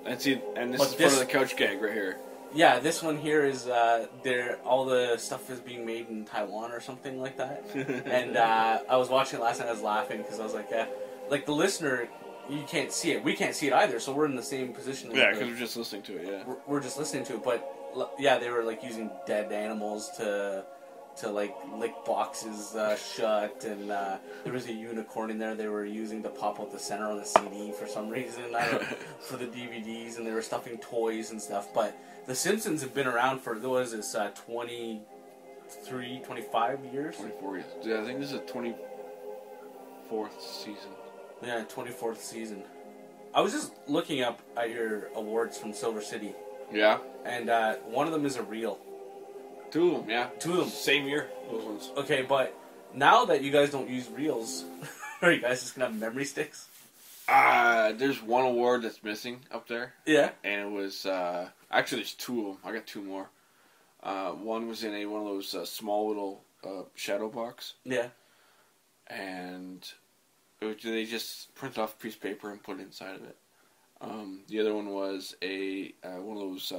And this is part of the couch gag right here. Yeah, this one here is all the stuff is being made in Taiwan or something like that. And I was watching it last night. I was laughing because I was like the listener, you can't see it. We can't see it either. So we're in the same position. Yeah, because we're just listening to it. Yeah, we're just listening to it. But yeah, they were like using dead animals to like lick boxes shut, and there was a unicorn in there they were using to pop out the center on the CD for some reason. I don't know, for the DVDs, and they were stuffing toys and stuff. But The Simpsons have been around for, what is this, 23, 25 years? 24 years. Yeah, I think this is the 24th season. Yeah, 24th season. I was just looking up at your awards from Silver City. Yeah. And one of them is a reel. Two of them, yeah. Two of them. Same year, those ones. Okay, but now that you guys don't use reels, are you guys just going to have memory sticks? There's one award that's missing up there. Yeah. And it was, actually there's two of them. I got two more. One was in one of those small little shadow box. Yeah. And they just printed off a piece of paper and put it inside of it. The other one was one of those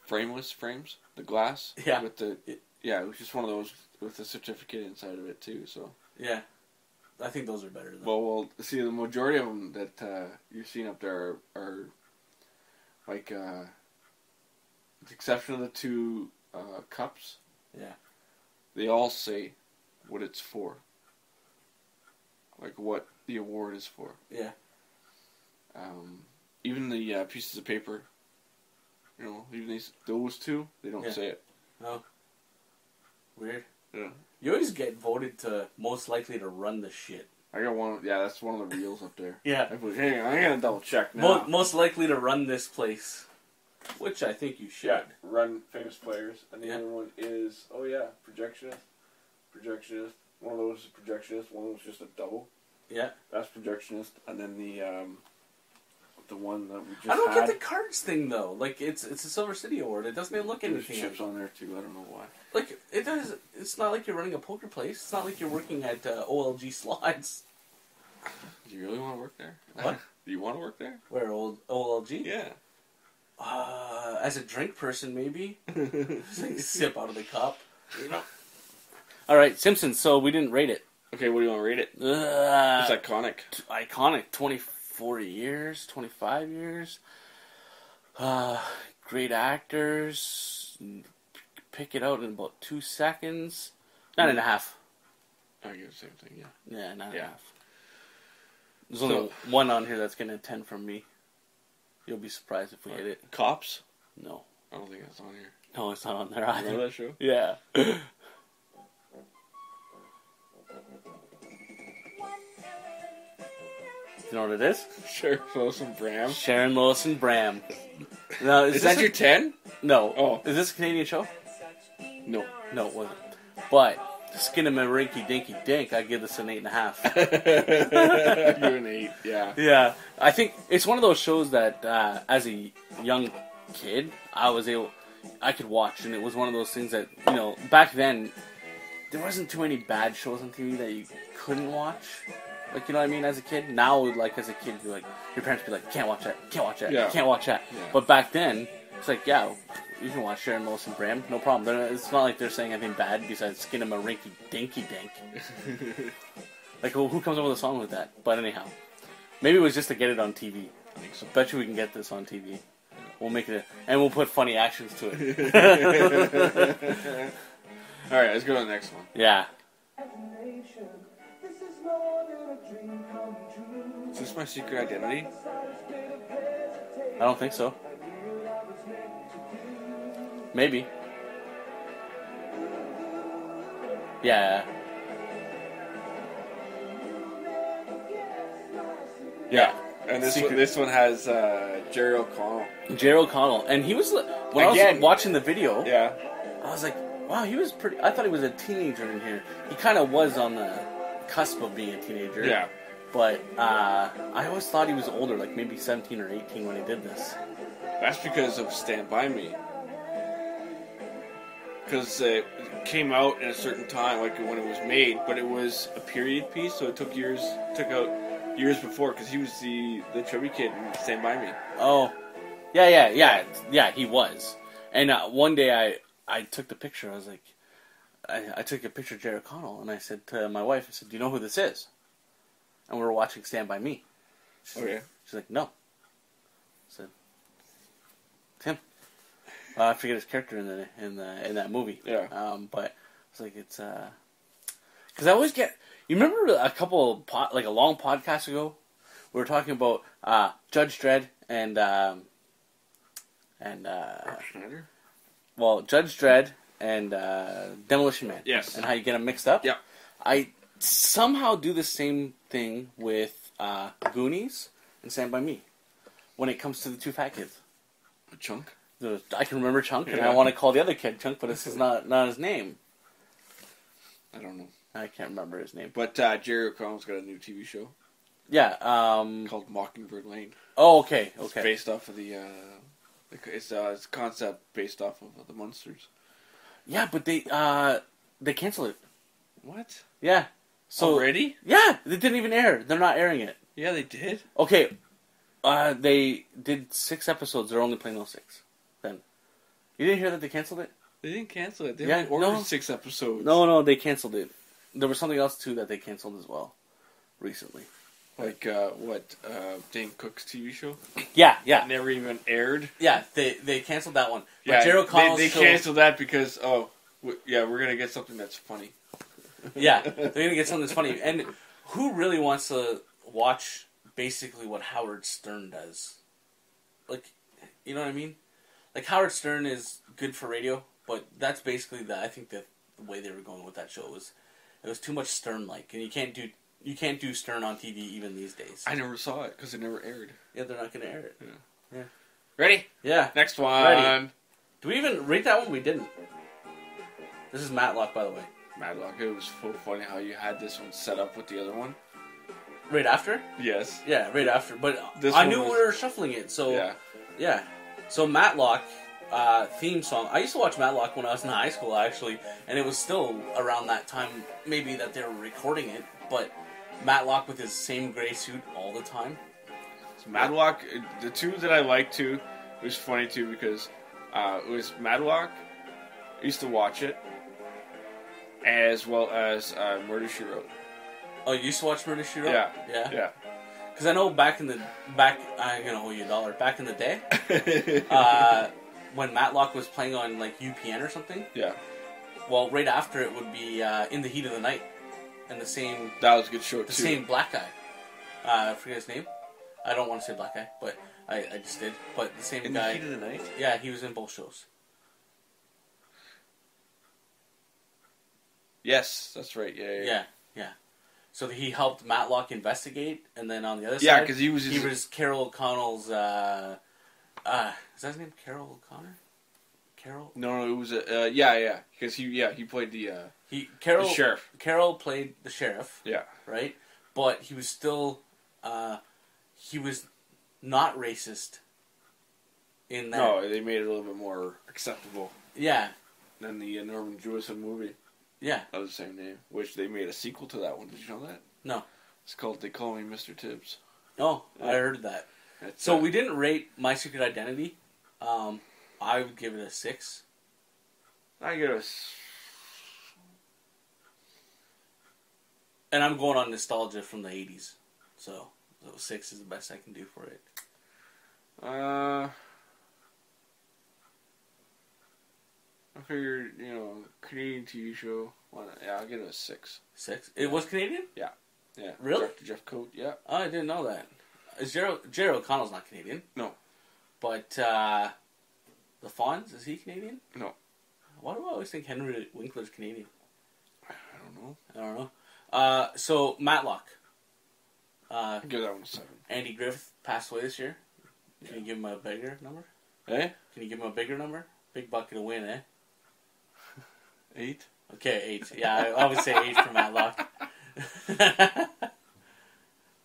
frameless frames, the glass. Yeah. It was just one of those with a certificate inside of it too. So. Yeah. I think those are better. Though. Well, see, the majority of them that you're seeing up there are like, with the exception of the two cups. Yeah. They all say what it's for. Like what the award is for. Yeah. Even the pieces of paper, even those two, they don't say it. Oh. Weird. Yeah. You always get voted to most likely to run the shit. I got one. Yeah, that's one of the reels up there. Yeah. Hang on, I gotta double check now. Most likely to run this place, which I think you should. Yeah, run famous players. And the other one is projectionist. Projectionist. One of those is projectionist. One was just a double. Yeah. That's projectionist. And then the one that we just I don't get the cards thing though. Like it's a Silver City award. It doesn't even look anything. There's chips on there too. I don't know why. Like it does. It's not like you're running a poker place. It's not like you're working at OLG Slides. Do you really want to work there? What? Do you want to work there? Where OLG? Yeah. As a drink person, maybe. Just like sip out of the cup. All right, Simpsons. So we didn't rate it. Okay, what do you want to rate it? It's iconic. Iconic. 24 years, 25 years. Great actors. Pick it out in about 2 seconds. 9.5. I give the same thing, yeah. Yeah, 9.5. There's only one on here that's getting a 10 from me. You'll be surprised if we hit it. Cops? No. I don't think that's on here. No, it's not on there either. Remember that show? Yeah. You know what it is? Sharon, Lois, and Bram. Sharon, Lois, and Bram. Now, is that your 10? No. Oh. Is this a Canadian show? No. No, it wasn't. But, Skin of my Rinky Dinky Dink, I'd give this an 8.5. You're an 8, yeah. Yeah. I think it's one of those shows that, as a young kid, I could watch, and it was one of those things that, back then, there wasn't too many bad shows on TV that you couldn't watch. Like, you know what I mean, as a kid? Now, like, as a kid, your parents be like, can't watch that, can't watch that, can't watch that. Yeah. But back then, it's like, yeah, you can watch Sharon, Lois, and Bram, no problem. It's not like they're saying anything bad besides Skin of my Rinky Dinky Dink. Like, who comes up with a song with that? But anyhow, maybe it was just to get it on TV. I think so. Bet you we can get this on TV. We'll make it, and we'll put funny actions to it. Alright, let's go to the next one. Yeah. Is this my secret identity? I don't think so. Maybe. Yeah. Yeah. And this one has Jerry O'Connell. Jerry O'Connell. And he was, when I was watching the video, yeah, I was like, Wow, he was pretty. I thought he was a teenager in here. He kind of was on the cusp of being a teenager. Yeah. But I always thought he was older, like maybe 17 or 18 when he did this. That's because of Stand By Me. Because it came out in a certain time, like when it was made, but it was a period piece, so it took out years before, because he was the chubby kid in Stand By Me. Oh, yeah, he was. And one day I took the picture, I was like, I took a picture of Jerry O'Connell, and I said to my wife, I said, do you know who this is? And we were watching Stand By Me. She's like, no. I said, it's him. I forget his character in that movie. Yeah. But it's like it's because I always get. You remember like a long podcast ago, we were talking about Judge Dredd and Schneider? Well, Judge Dredd and Demolition Man. Yes. And how you get them mixed up. Yeah. I somehow do the same thing with Goonies and Stand By Me when it comes to the two fat kids. Chunk? I can remember Chunk, and Yeah. I want to call the other kid Chunk, but this is not his name. I don't know. I can't remember his name. But Jerry O'Connell's got a new TV show Yeah. called Mockingbird Lane. Oh, okay. It's based off of it's a concept based off of the Munsters. Yeah, but they canceled it. What? Yeah. So already? Yeah, it didn't even air. They're not airing it. Yeah, they did. Okay. They did 6 episodes. They're only playing those 6. Then you didn't hear that they canceled it? They didn't cancel it. They Yeah, only ordered no. 6 episodes. No, they canceled it. There was something else too that they canceled as well recently. Like Dane Cook's TV show? Yeah. It never even aired. Yeah, they canceled that one. But Yeah, Jerry O'Connell's they show, canceled that because we're gonna get something that's funny. Yeah, they're gonna get something that's funny. And who really wants to watch basically what Howard Stern does? Like, you know what I mean? Like, Howard Stern is good for radio, but that's basically I think the way they were going with that show was it was too much Stern-like, and you can't do Stern on TV even these days. I never saw it because it never aired. Yeah, they're not gonna air it. Yeah. Ready? Yeah. Next one. Ready. Do we even rate that one? We didn't. This is Matlock, by the way. Matlock. It was so funny how you had this one set up with the other one. Right after? Yes. Yeah, right after. But This I one knew was- we were shuffling it, so Yeah. yeah. So Matlock theme song. I used to watch Matlock when I was in high school, actually, and it was still around that time, maybe that they were recording it. But Matlock with his same gray suit all the time. So Matlock, the two that I liked too, it was funny too because it was Matlock. I used to watch it, as well as Murder, She Wrote. Oh, you used to watch Murder, She Wrote? Yeah. Yeah. Because I know I'm gonna owe you $1. Back in the day, when Matlock was playing on like UPN or something. Yeah. Well, right after it would be In the Heat of the Night, and the same That was a good show too. same black guy. I forget his name. I don't want to say black guy, but I just did. But the same In guy. the Heat of the Night? Yeah, he was in both shows. Yes, that's right. Yeah. So he helped Matlock investigate, and then on the other Yeah, side, because he was Carol O'Connell's. Is that his name? Carol O'Connor? Carol? No, it was because he played the Carol the sheriff. Carol played the sheriff. Yeah. Right, but he was still he was not racist. In that, No, they made it a little bit more acceptable yeah, than the Norman Jewison movie yeah, of the same name, which they made a sequel to that one. Did you know that? no. It's called They Call Me Mr. Tibbs. Oh, Yeah. I heard that. It's, So we didn't rate My Secret Identity. I would give it a 6. I give it And I'm going on nostalgia from the 80s. So 6 is the best I can do for it. I figured, Canadian TV show. I'll give it a 6. 6? It was Canadian? Yeah. Really? Dr. Jeff Coate, yeah. Oh, I didn't know that. Jerry O'Connell's not Canadian. No. But the Fonz, is he Canadian? No. Why do I always think Henry Winkler's Canadian? I don't know. I don't know. So Matlock. I'll give that one a 7. Andy Griffith passed away this year. Can you give him a bigger number? Eh? Can you give him a bigger number? Big bucket of win, eh? 8? Okay, 8. Yeah, I would say 8 for Matlock.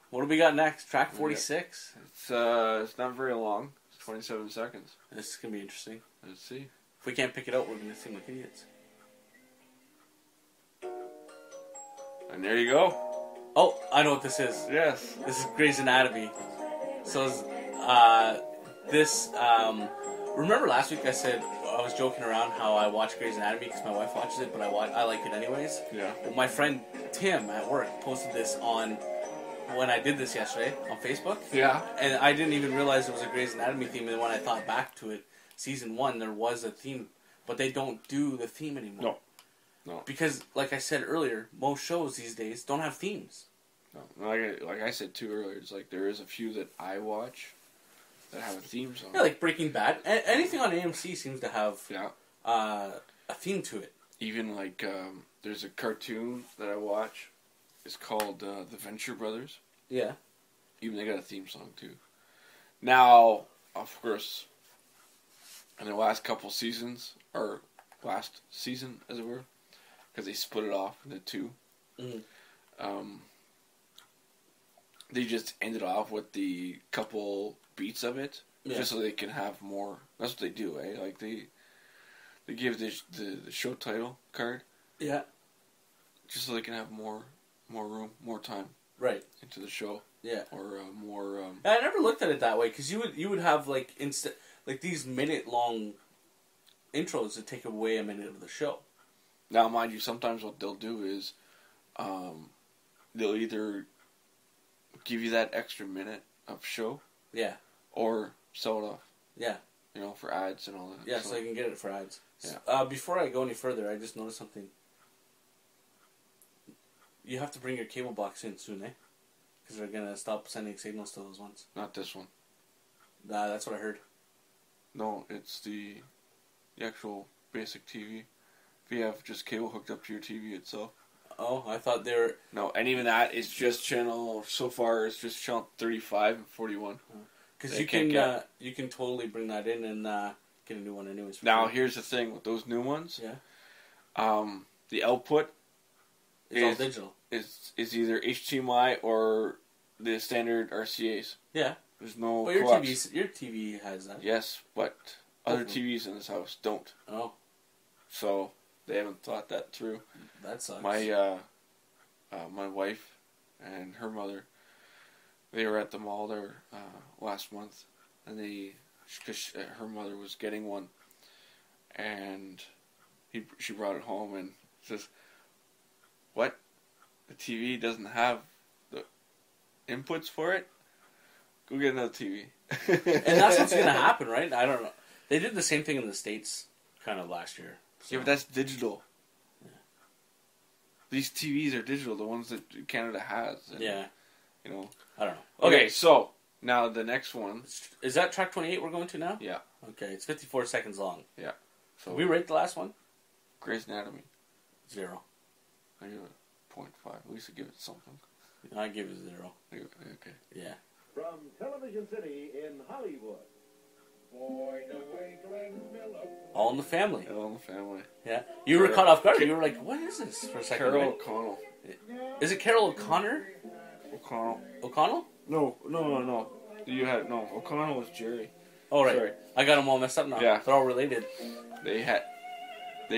What do we got next? Track 46? It's not very long. It's 27 seconds. This is going to be interesting. Let's see. If we can't pick it out, we're going to seem like idiots. And there you go. Oh, I know what this is. Yes. This is Grey's Anatomy. So, remember last week I said I was joking around how I watch Grey's Anatomy because my wife watches it, but I like it anyways. Yeah. Well, my friend Tim at work posted this when I did this yesterday on Facebook. Yeah. And I didn't even realize it was a Grey's Anatomy theme, and when I thought back to it, season 1, there was a theme, but they don't do the theme anymore. No. Because, like I said earlier, most shows these days don't have themes. No. Like I said too earlier, it's like there is a few that I watch that have a theme song. Yeah, like Breaking Bad. Anything on AMC seems to have a theme to it. Even like there's a cartoon that I watch. It's called The Venture Brothers. Yeah. Even they got a theme song too. Now, of course, in the last couple seasons, or last season as it were, because they split it off into 2. Mm-hmm. They just ended off with the couple beats of it, just so they can have more. That's what they do, eh? Like they give the show title card, just so they can have more room, more time, right, into the show, or more. I never looked at it that way because you would have like these minute-long intros that take away a minute of the show. Now, mind you, sometimes what they'll do is, they'll either give you that extra minute of show, or sell it off, for ads and all that. Yeah, so you can get it for ads. Yeah. Before I go any further, I just noticed something. You have to bring your cable box in soon, eh? Because they're gonna stop sending signals to those ones. Not this one. That's what I heard. No, it's the actual basic TV. If you have just cable hooked up to your TV itself. Oh, I thought they were... No, and even that is just so far it's just channel 35 and 41. Because you can totally bring that in and get a new one anyways. Now, here's the thing with those new ones. Yeah. The output is all digital. Is either HDMI or the standard RCAs. Yeah. There's no. Well, your TV has that. Yes, but other TVs in this house don't. Oh. So they haven't thought that through. That sucks. My wife and her mother, they were at the mall there last month, and because her mother was getting one, and she brought it home and says, "What? The TV doesn't have the inputs for it? Go get another TV." And that's what's going to happen, right? I don't know. They did the same thing in the States kind of last year. So. Yeah, but that's digital. Yeah. These TVs are digital, the ones that Canada has. And, yeah. You know. I don't know. Okay, so now the next one. Is that track 28 we're going to now? Yeah. Okay, it's 54 seconds long. Yeah. So did we rate the last one? Grey's Anatomy. 0. I give it 0.5. At least I give it something. I give it 0. Okay. Yeah. From Television City in Hollywood. All in the Family. All in the Family. Yeah. You were caught off guard. You were like, what is this for a second? Carol O'Connell. Is it Carol O'Connor? O'Connell? No. O'Connell was Jerry. Oh, right. Sorry. I got them all messed up now. Yeah. They're all related. They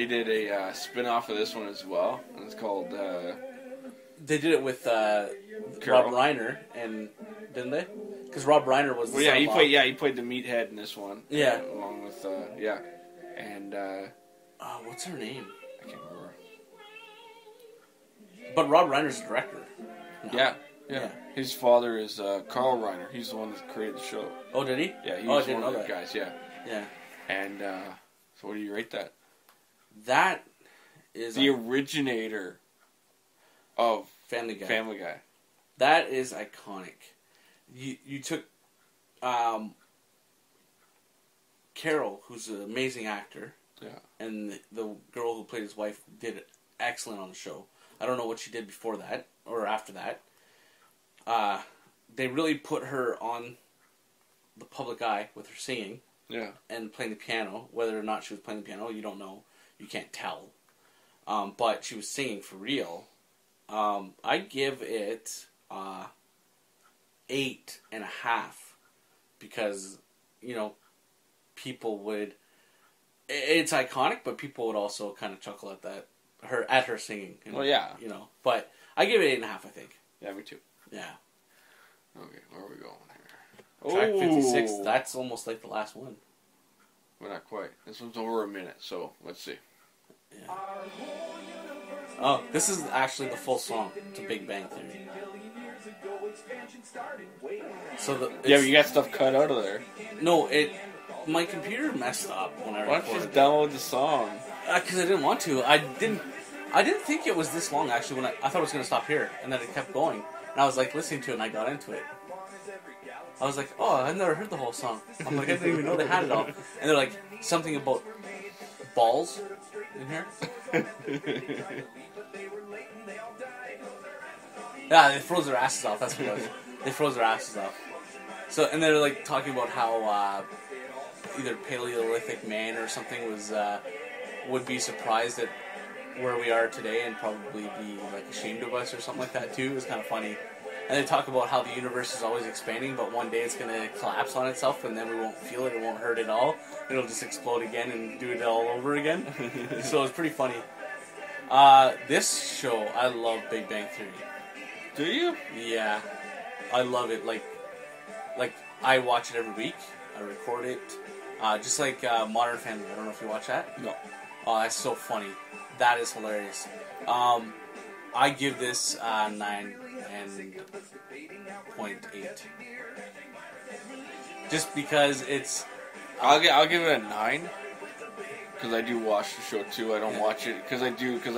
did a spin-off of this one as well, and it's called... They did it with Rob Reiner, and didn't they? Because Rob Reiner was the he played the meathead in this one. Yeah. Along with, and... what's her name? I can't remember. But Rob Reiner's the director. No. Yeah. His father is Carl Reiner. He's the one that created the show. Oh, did he? Yeah, he was one of the guys, yeah. Yeah. And, so what do you rate that? That is... The originator of Family Guy. Family Guy. That is iconic. You took Carol, who's an amazing actor, and the girl who played his wife did excellent on the show. I don't know what she did before that or after that. They really put her on the public eye with her singing, and playing the piano. Whether or not she was playing the piano, you don't know. You can't tell. but she was singing for real. I'd give it 8.5 because people would. It's iconic, but people would also kind of chuckle at that her singing. Well, yeah, but I give it 8.5. I think. Yeah, me too. Yeah. Okay, where are we going Track here? 56. That's almost like the last one. Well, not quite. This one's over a minute, so let's see. Yeah. Oh, this is actually the full song to Big Bang Theory. So but you got stuff cut out of there. No, my computer messed up when I recorded. Why don't you just download the song? Because I didn't want to. I didn't think it was this long actually. When I thought it was going to stop here, and then it kept going. And I was like listening to it, and I got into it. I was like, oh, I've never heard the whole song. I'm like, I didn't even know they had it all. And they're like, something about balls in here. Yeah, they froze their asses off. That's what it was. They froze their asses off. So, and they're like talking about how either Paleolithic man or something would be surprised at where we are today and probably be like ashamed of us or something like that too. It was kind of funny. And they talk about how the universe is always expanding, but one day it's going to collapse on itself, and then we won't feel it. It won't hurt at all. It'll just explode again and do it all over again. So it's pretty funny. This show, I love Big Bang Theory. Do you? Yeah, I love it. Like I watch it every week. I record it. Just like Modern Family. I don't know if you watch that. No. Oh, that's so funny. That is hilarious. I give this 9.8. Just because it's. I'll give it a 9. Because I do watch the show too. I don't watch it because I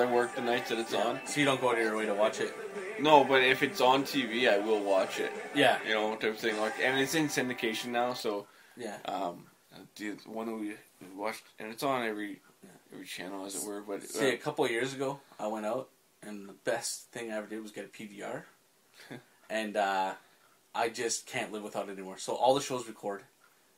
work the nights that it's on. So you don't go out of your way to watch it. No, but if it's on TV, I will watch it. Yeah. Type of thing. And it's in syndication now, so. Yeah. The one that we watched, and it's on every channel, as it were. But see, a couple of years ago, I went out, and the best thing I ever did was get a PVR, and I just can't live without it anymore. So all the shows record,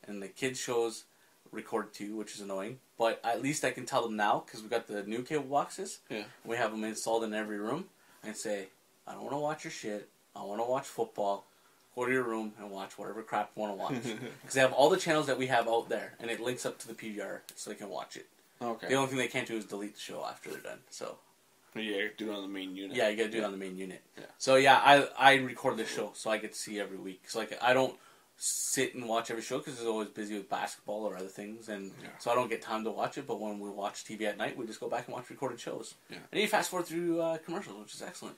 and the kids' shows record too, which is annoying. But at least I can tell them now because we got the new cable boxes. Yeah. We have them installed in every room, and say, I don't want to watch your shit. I want to watch football. Go to your room and watch whatever crap you want to watch. Because they have all the channels that we have out there, and it links up to the PVR so they can watch it. Okay. The only thing they can't do is delete the show after they're done. So. Yeah, do it on the main unit. Yeah, you gotta do it on the main unit. Yeah. So yeah, I record this show so I get to see every week. So I don't sit and watch every show because I'm always busy with basketball or other things, and so I don't get time to watch it. But when we watch TV at night, we just go back and watch recorded shows. Yeah. And you fast forward through commercials, which is excellent.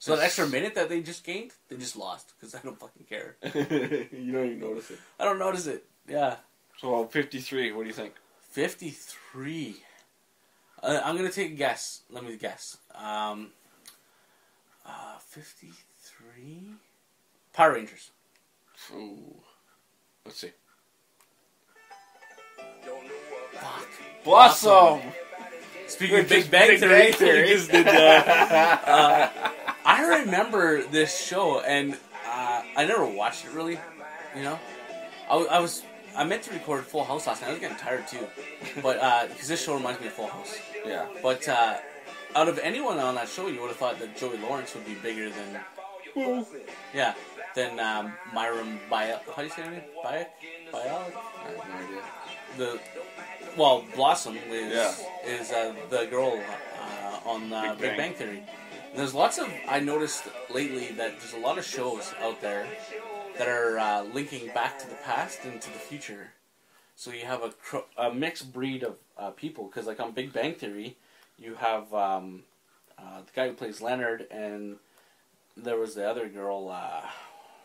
So that extra minute that they just gained, they just lost because I don't fucking care. You don't even notice it. I don't notice it. Yeah. So 53. What do you think? 53. I'm gonna take a guess. Let me guess. 53. Power Rangers. Ooh. Let's see. Fuck. Blossom. Speaking of Big Bang Theory, just did that. I remember this show, and I never watched it really. I meant to record Full House last night. I was getting tired too, but because this show reminds me of Full House. Yeah. But out of anyone on that show, you would have thought that Joey Lawrence would be bigger than. Than Myron Bayek. How do you say her name? Bayek? I have no idea. Blossom is the girl on Big Bang Theory. And there's lots of. I noticed lately that there's a lot of shows out there that are linking back to the past and to the future. So you have a mixed breed of people, because like on Big Bang Theory, you have the guy who plays Leonard, and there was the other girl. I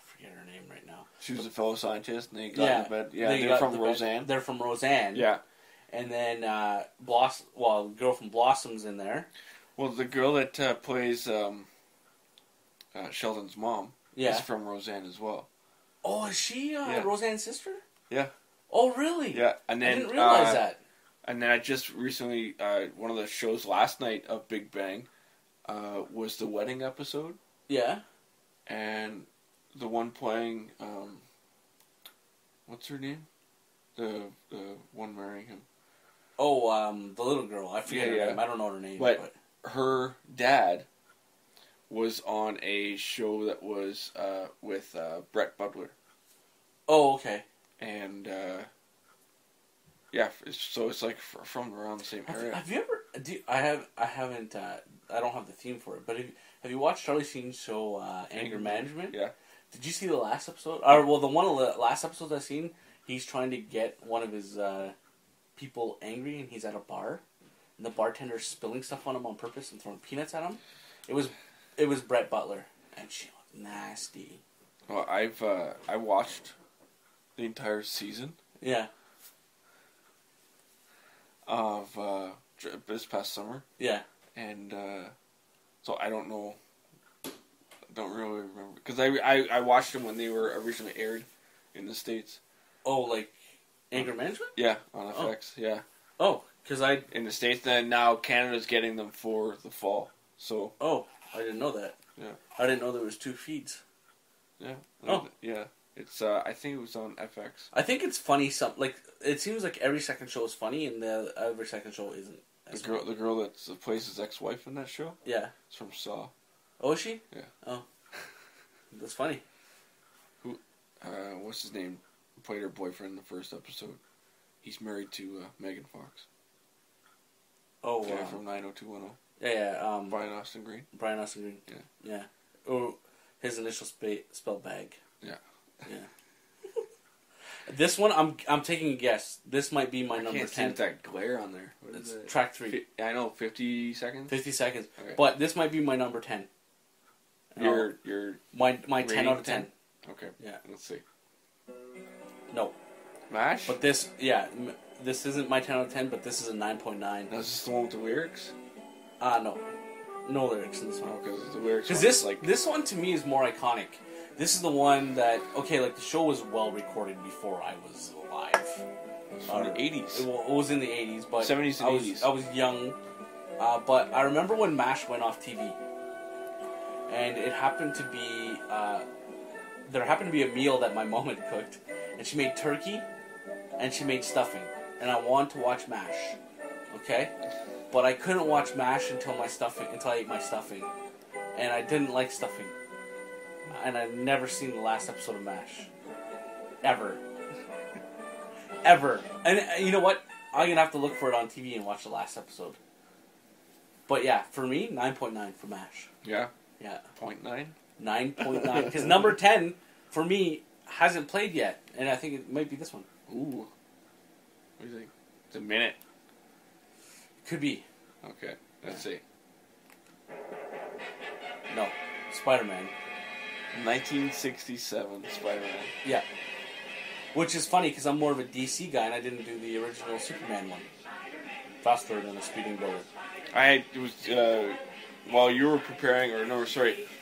forget her name right now. She was a fellow scientist, and they got in the bed. Yeah, they're from Roseanne. They're from Roseanne. Yeah. And then the girl from Blossom's in there. Well, the girl that plays Sheldon's mom is from Roseanne as well. Oh, is she Roseanne's sister? Yeah. Oh, really? Yeah, and then I didn't realize that. And then I just recently, one of the shows last night of Big Bang was the wedding episode. Yeah. And the one playing, what's her name? The one marrying him. Oh, the little girl. I forget her name. I don't know her name. But her dad was on a show that was with Brett Butler. Oh, okay. And yeah, so it's like from around the same area. Have you ever? I haven't. I don't have the theme for it. But have you watched Charlie Sheen's show Anger Management? Yeah. Did you see the last episode? Or well, the one of the last episodes I've seen. He's trying to get one of his people angry, and he's at a bar, and the bartender's spilling stuff on him on purpose and throwing peanuts at him. It was Brett Butler, and she was nasty. Well, I watched the entire season. Yeah. Of this past summer. Yeah. And so I don't know. Don't really remember because I watched them when they were originally aired in the States. Oh, like Anger Management? Yeah, on FX. Yeah. Oh, because I in the States. Then now Canada's getting them for the fall. So. Oh, I didn't know that. Yeah. I didn't know there was 2 feeds. Yeah. Oh. Yeah. It's I think it was on FX. I think it's funny. It seems like every second show is funny, and every second show isn't. The girl that plays his ex-wife in that show. Yeah. It's from Saw. Oh, is she? Yeah. Oh, that's funny. Who? What's his name? Played her boyfriend in the first episode. He's married to Megan Fox. Oh, guy from 90210. Yeah. Brian Austin Green. Brian Austin Green. Yeah. Oh, his initial spelled bag. Yeah. Yeah. This one, I'm taking a guess. This might be my number 10. I can't see that glare on there. It's track 3. I know, 50 seconds? 50 seconds. Okay. But this might be my number 10. Your my 10 out of 10. Okay. Yeah. Let's see. No. MASH? But this isn't my 10 out of 10, but this is a 9.9. Now, is this the one with the lyrics? No. No lyrics in this one. Because the lyrics Because this one to me is more iconic. This is the one that, the show was well recorded before I was alive. It was from the 80s. It was in the 80s, but 70s and 80s. I was young. But I remember when MASH went off TV. And it happened to be, there happened to be a meal that my mom had cooked. And she made turkey, and she made stuffing. And I wanted to watch MASH. Okay? But I couldn't watch MASH until I ate my stuffing. And I didn't like stuffing. And I've never seen the last episode of MASH. Ever. Ever. And you know what? I'm going to have to look for it on TV and watch the last episode. But yeah, for me, 9.9 for MASH. Yeah? Yeah. 0.9? 9.9. Because number 10, for me, hasn't played yet. And I think it might be this one. Ooh. What do you think? It's a minute. Could be. Okay. Let's see. No. Spider-Man. 1967 Spider-Man. Yeah. Which is funny because I'm more of a DC guy and I didn't do the original Superman one. Faster than a speeding bullet. While you were preparing,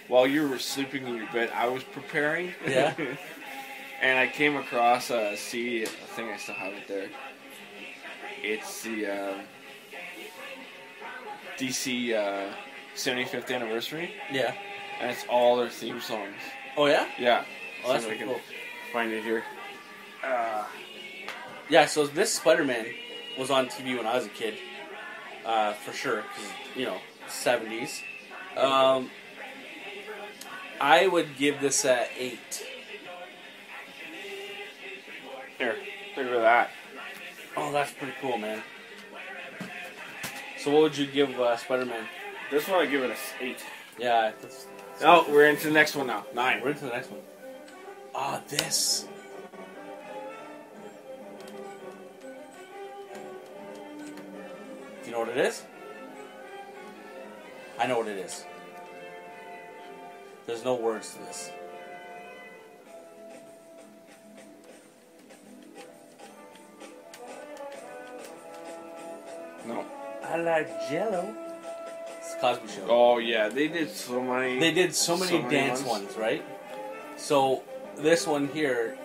while you were sleeping in your bed, I was preparing. Yeah. And I came across a CD, I think I still have it there. It's the DC 75th anniversary. Yeah. And it's all their theme songs. Oh, yeah? Yeah. Oh, that's so pretty I cool. can find it here. Yeah, so this Spider-Man was on TV when I was a kid. For sure. Because, 70s. I would give this a 8. Here, look at that. Oh, that's pretty cool, man. So what would you give Spider-Man? This one I give it a 8. Yeah. We're into the next one now. 9. We're into the next one. This. Do you know what it is? I know what it is. There's no words to this. No. I like Jello. It's the Cosby Show. Oh yeah, they did so many. They did so many dance ones, right? So this one here,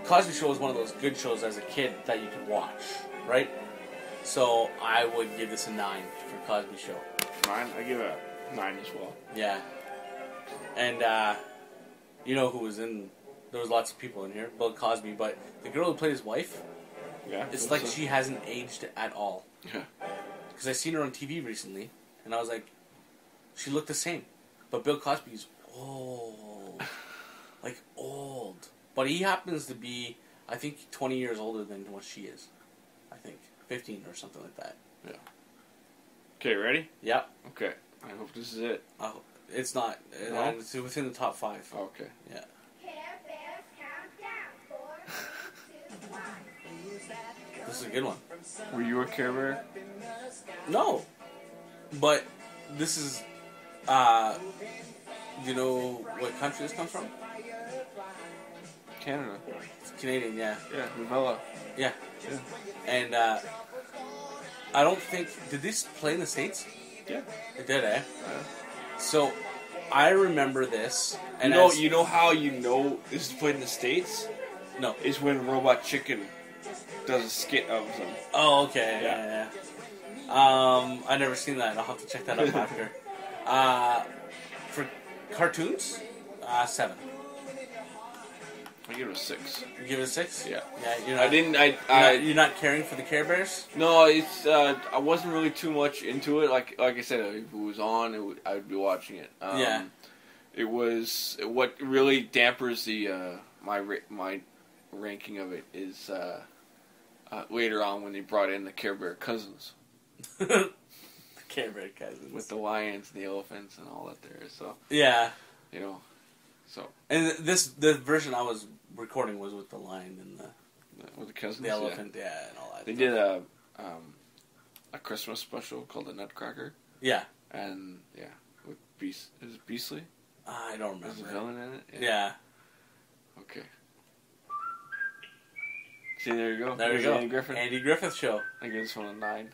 Cosby Show was one of those good shows as a kid that you could watch, right? So I would give this a 9 for Cosby Show. 9? I give it a 9 as well. Yeah. And you know who was in? There was lots of people in here. Bill Cosby, but the girl who played his wife, yeah, it's like she hasn't aged at all. Yeah. Because I seen her on TV recently, and I was like, she looked the same, but Bill Cosby's old, like old. But he happens to be, I think, 20 years older than what she is. I think 15 or something like that. Yeah. Okay, ready? Yep. Okay. I hope this is it. It's not. No? It's within the top 5. Okay. Yeah. Care Bears countdown. 4, 3, 2, 1. This is a good one. Were you a Care Bear? No, but this is. You know what country this comes from? Canada. It's Canadian, yeah. Yeah, Novella. Yeah. Yeah. And I don't think, did this play in the States? Yeah. It did, eh? Yeah. So I remember this. And You know how you know this is played in the States? No. Is when Robot Chicken does a skit of them. Oh, okay. Yeah. Yeah. I never seen that. I'll have to check that out after. For cartoons, 7. I give it a 6. You give it a 6? Yeah. Yeah. You're not, you're not caring for the Care Bears? No, it's I wasn't really too much into it. Like I said, if it was on, I would be watching it. Yeah. It was what really dampers the my ranking of it is later on when they brought in the Care Bear cousins The Care Bear cousins. with the lions and the elephants and all that there. So Yeah. you know, so And the version I was recording was with the lion and with the cousins, the elephant, yeah, and all that. They did a Christmas special called the Nutcracker. Yeah. And yeah, with is it Beastly? I don't remember. There's a villain in it? Yeah. Okay. See, there you go. There There's you go. Andy Griffith. Andy Griffith Show. I give this one a 9.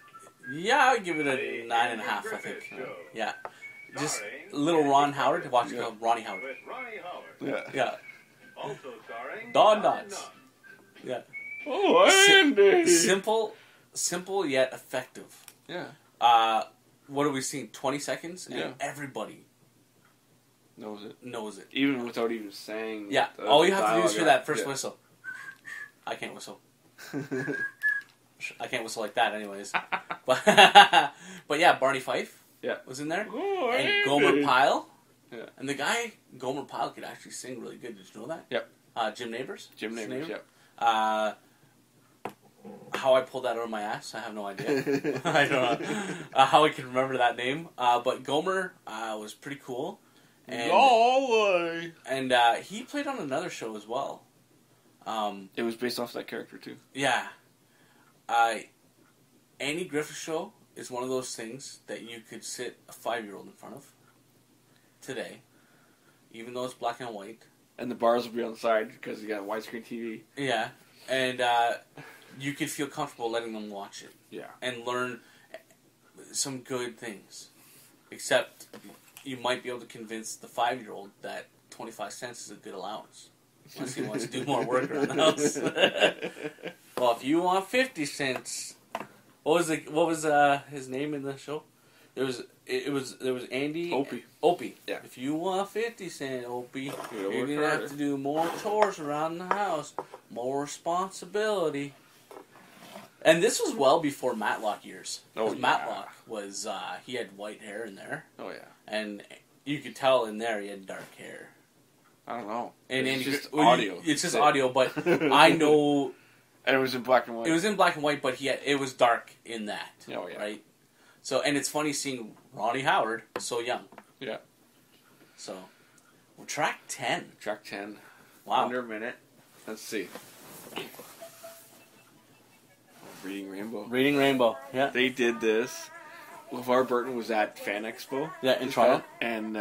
Yeah, I'd give it a 9.5, I think. Yeah. Just little Ron Howard to watch Ronnie Howard. With Ronnie Howard. Yeah. Yeah. Also starring Don Knotts. Yeah. Oh, Andy! Simple yet effective. Yeah. What have we seen? 20 seconds? And Yeah. everybody Knows it. knows it. Even without even saying. Yeah. the All you have to do is hear dialogue. that first Yeah. whistle. I can't whistle. I can't whistle like that anyways. But yeah, Barney Fife was in there. Oh, And Andy. Gomer Pyle. Yeah. And the guy, Gomer Pyle, could actually sing really good. Did you know that? Yep. Jim Neighbors? Jim His Neighbors, name? yep. How I pulled that out of my ass, I have no idea. I don't know how I can remember that name. But Gomer was pretty cool. And, Golly. and he played on another show as well. It was based off that character, too. Yeah. Andy Griffith Show is one of those things that you could sit a 5-year-old in front of today, even though it's black and white. And the bars will be on the side because you got widescreen TV. Yeah. And you could feel comfortable letting them watch it. Yeah. And learn some good things. Except you might be able to convince the 5-year-old that 25 cents is a good allowance. Unless he wants to do more work around the house. Well, if you want 50 cents, what was his name in the show? There was Andy Opie. Yeah. If you want 50 cents, Opie, You're you're gonna have to do more chores around the house, more responsibility. And this was well before Matlock years. Oh, 'Cause yeah. Matlock was he had white hair in there, Oh, yeah. and you could tell in there he had dark hair. I don't know. And it's Andy, just well, audio. It's just audio, but I know And it was in black and white. it was in black and white, but it was dark in that. Oh, yeah. Right. So, and it's funny seeing Ronnie Howard so young. Yeah. So, well, track 10. Track 10. Wow. Under a minute. Let's see. Reading Rainbow. Reading Rainbow. Yeah. They did this. LeVar Burton was at Fan Expo. Yeah, in Toronto. And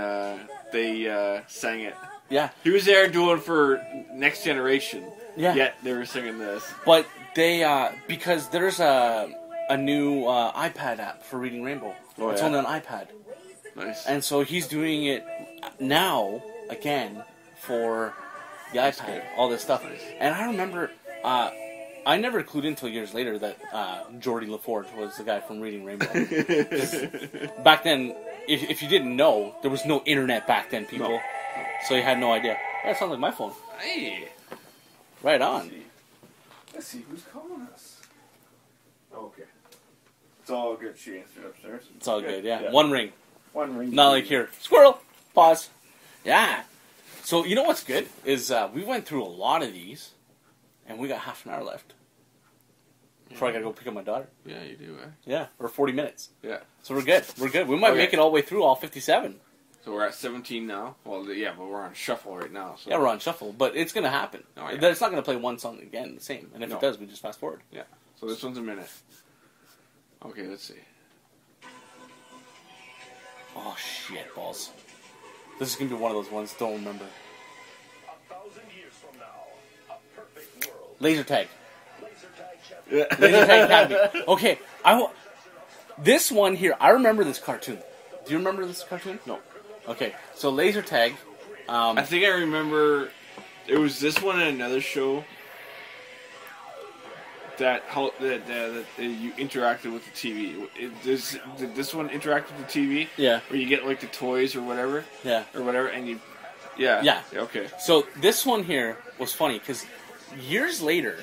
they sang it. Yeah. He was there doing for Next Generation. Yeah. Yet they were singing this. But they, because there's a new iPad app for Reading Rainbow. Oh, it's yeah? on an iPad. Nice. And so he's doing it now, again, for the iPad, good. all this stuff. Nice. And I remember, I never clued in until years later that Geordie LaForge was the guy from Reading Rainbow. Back then, if you didn't know, there was no internet back then, people. No. So you had no idea. That sounds like my phone. Hey. Right on. Let's see who's calling us. Okay. It's all good. She answered upstairs. It's all good, yeah. One ring. One ring. Not like here. Squirrel! Pause. Yeah. So, you know what's good? Is we went through a lot of these, and we got half an hour left. Before I gotta go pick up my daughter. Yeah, you do, eh? Yeah, or 40 minutes. Yeah. So we're good. We're good. We might make it all the way through all 57. So we're at 17 now. Well, yeah, but we're on shuffle right now. So. Yeah, we're on shuffle, but it's gonna happen. Oh, yeah. It's not gonna play one song again the same, and if No. it does, we just fast forward. Yeah. So this one's a minute. Okay, let's see. Oh shit, balls! This is gonna be one of those ones. Don't remember. 1,000 years from now, a perfect world. Laser tag. Laser tag champion. Laser tag academy. Okay, this one here. I remember this cartoon. Do you remember this cartoon? No. Okay, so laser tag. I think I remember. It was this one and another show. That you interacted with the TV. Did this one interact with the TV? Yeah. Where you get like the toys or whatever. Yeah. Or whatever, and you. Yeah. Yeah. Okay. So this one here was funny because years later,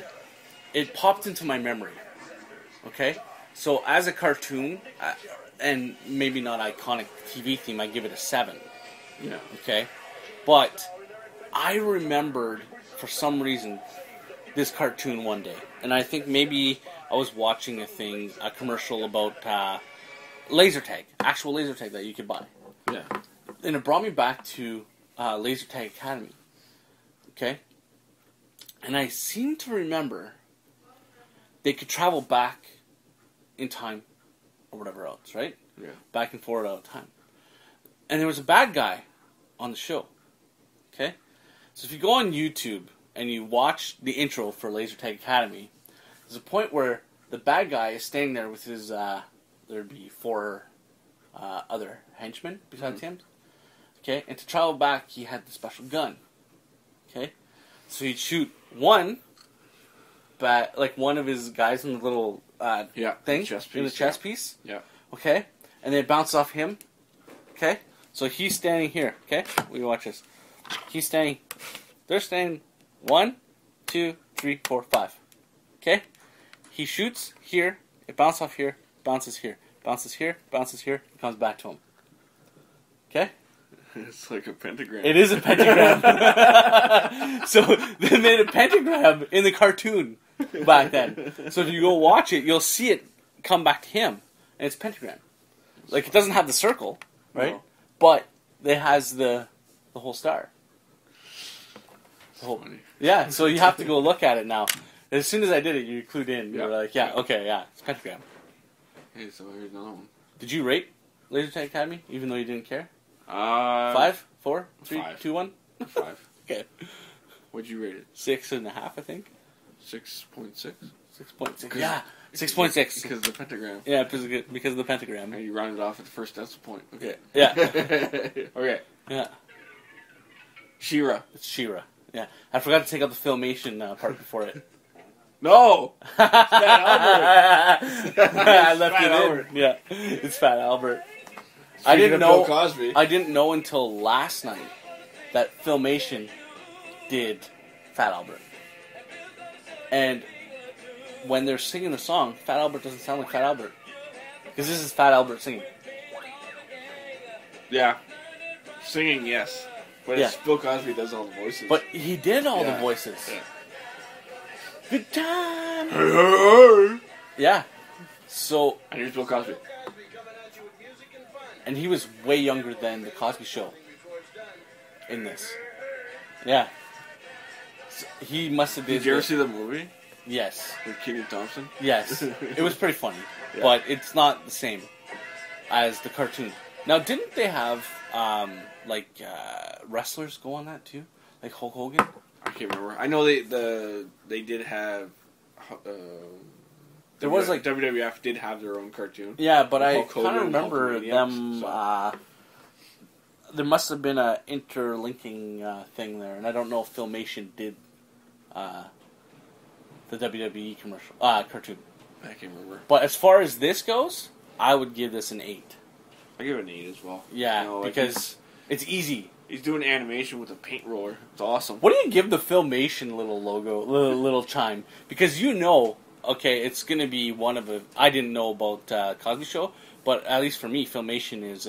it popped into my memory. Okay, so as a cartoon, and maybe not iconic TV theme, I give it a 7. Yeah. Okay, but I remembered for some reason this cartoon one day, and I think maybe I was watching a commercial about laser tag, actual laser tag that you could buy. Yeah. And it brought me back to Laser Tag Academy. Okay? And I seem to remember they could travel back in time or whatever else, right? Yeah. Back and forward out of time. And there was a bad guy on the show. Okay? So if you go on YouTube and you watch the intro for Laser Tag Academy, there's a point where the bad guy is standing there with his, there'd be 4 other henchmen besides him. Okay, and to travel back, he had the special gun. Okay, so he'd shoot one, but like one of his guys in the little thing, in the chest piece. Yeah. Okay, and then it bounced off him. Okay, so he's standing here. Okay, we watch this. He's standing. They're standing. 1, 2, 3, 4, 5. Okay, he shoots here. It bounces off here. Bounces here. Bounces here. Bounces here. It comes back to him. Okay. It's like a pentagram. It is a pentagram. So they made a pentagram in the cartoon back then. So if you go watch it, you'll see it come back to him, and it's a pentagram. Like, it doesn't have the circle, right? No. But it has the whole star. Yeah, so you have to go look at it now. As soon as I did it, you clued in. You were like, yeah, okay, yeah, it's a pentagram. Hey, so here's another one. Did you rate Laser Tag Academy, even though you didn't care? 5, 4, 3, 5. 2, 1? 5. Okay. What'd you rate it? 6.5, I think. 6.6? 6.6. Yeah, 6.6. Because of the pentagram. Yeah, because of the pentagram. And you rounded off at the first decimal point. Okay. Yeah. Okay. Yeah. She-Ra. It's She-Ra. Yeah. I forgot to take out the Filmation part before it. No! I left Fat it Albert. in. Yeah. It's Fat Albert. Speaking I didn't of know. Bill Cosby. I didn't know until last night that Filmation did Fat Albert. And when they're singing the song, Fat Albert doesn't sound like Fat Albert. Because this is Fat Albert singing. Yeah. Singing, yes. But Yeah. it's Bill Cosby does all the voices. But he did all the Yeah. voices. Yeah. Good time. Hey. Yeah. So, And here's Bill Cosby. and he was way younger than the Cosby Show in this. Yeah. So he must have Did you ever see the movie Yes. with Kenan Thompson? Yes. It was pretty funny. Yeah. But it's not the same as the cartoon. Now, didn't they have, wrestlers go on that too? Like Hulk Hogan? I can't remember. I know they did have. There was, like- WWF did have their own cartoon. Yeah, but I Hulk Hogan kind of and remember Hulkamaniacs, them. so. There must have been a interlinking thing there, and I don't know if Filmation did the WWE commercial cartoon. I can't remember. But as far as this goes, I would give this an 8. I give it an 8 as well. Yeah, You know, like, because it's easy. he's doing animation with a paint roller. It's awesome. What do you give the Filmation little logo, little chime? Because you know okay, it's gonna be one of the. I didn't know about Cosby Show, but at least for me, Filmation is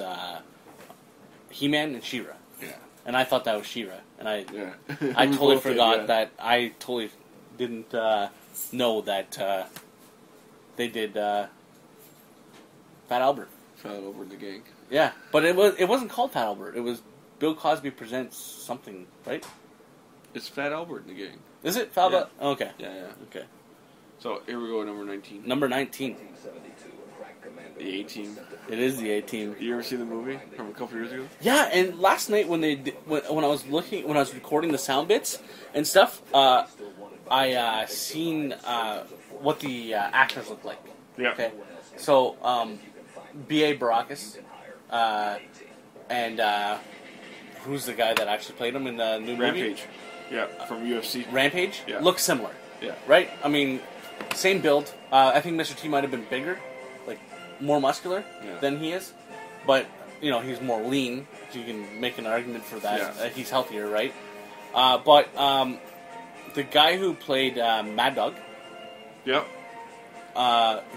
He-Man and She-Ra. Yeah. And I thought that was She-Ra, and I We totally both did, forgot yeah. that. I totally didn't know that they did Fat Albert. Fell over the gang. Yeah, but it wasn't called Fat Albert. It was Bill Cosby Presents something, right? It's Fat Albert in the gang. Is it Fat Yeah. Albert? Okay. Yeah, yeah. Okay. So here we go, number 19. Number 19. The A-Team. It is the A-Team. You ever see the movie from a couple years ago? Yeah, and last night when when I was recording the sound bits and stuff, I seen what the actors look like. Yeah. Okay, so B.A. Baracus, and who's the guy that actually played him in the new movie? Rampage. Yeah, from UFC. Rampage. Yeah. Looks similar. Yeah. Right. I mean, same build. I think Mr. T might have been bigger, like more muscular Yeah. than he is, but he's more lean. So you can make an argument for that. Yeah. He's healthier, right? But the guy who played Mad Dog, Yep.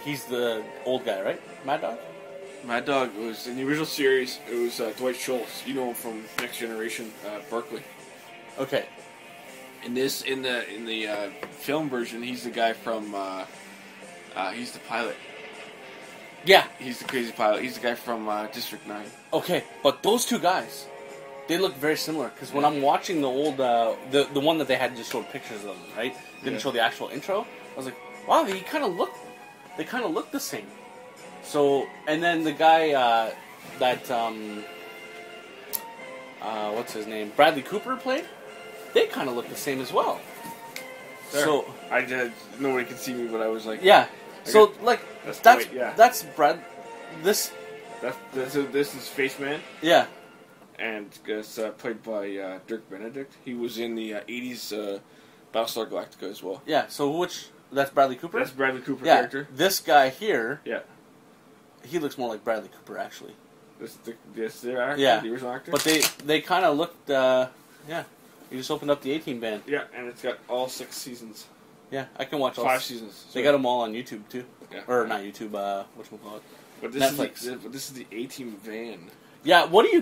he's the old guy, right? Mad Dog. Mad Dog was in the original series. It was Dwight Schultz. You know him from Next Generation, Berkeley. Okay. In the film version, he's the guy from. He's the pilot. Yeah. He's the crazy pilot. He's the guy from District 9. Okay, but those two guys, they look very similar. Because when I'm watching the old, the one that they had just showed pictures of them, right? Didn't Yeah. show the actual intro. I was like, wow, they kind of look the same. So, and then the guy that what's his name? Bradley Cooper played. They kind of look the same as well. There. So I did. Nobody could see me, but I was like, yeah. So like That's that's Dwight, yeah. that's Brad. This This is Spaceman, yeah. and it's played by Dirk Benedict. He was in the 80s Battlestar Galactica as well. Yeah, so that's Bradley Cooper? That's Bradley Cooper Yeah, character. this guy here, Yeah. he looks more like Bradley Cooper, actually. This their actor, Yeah. the original actor. But they kind of looked, yeah. You just opened up the A-Team band. Yeah, and it's got all 6 seasons. Yeah, I can watch all 5 seasons. They got them all on YouTube, too. Yeah. Or not YouTube, whatchamacallit. But this Netflix. this is the A-Team van. Yeah, what do you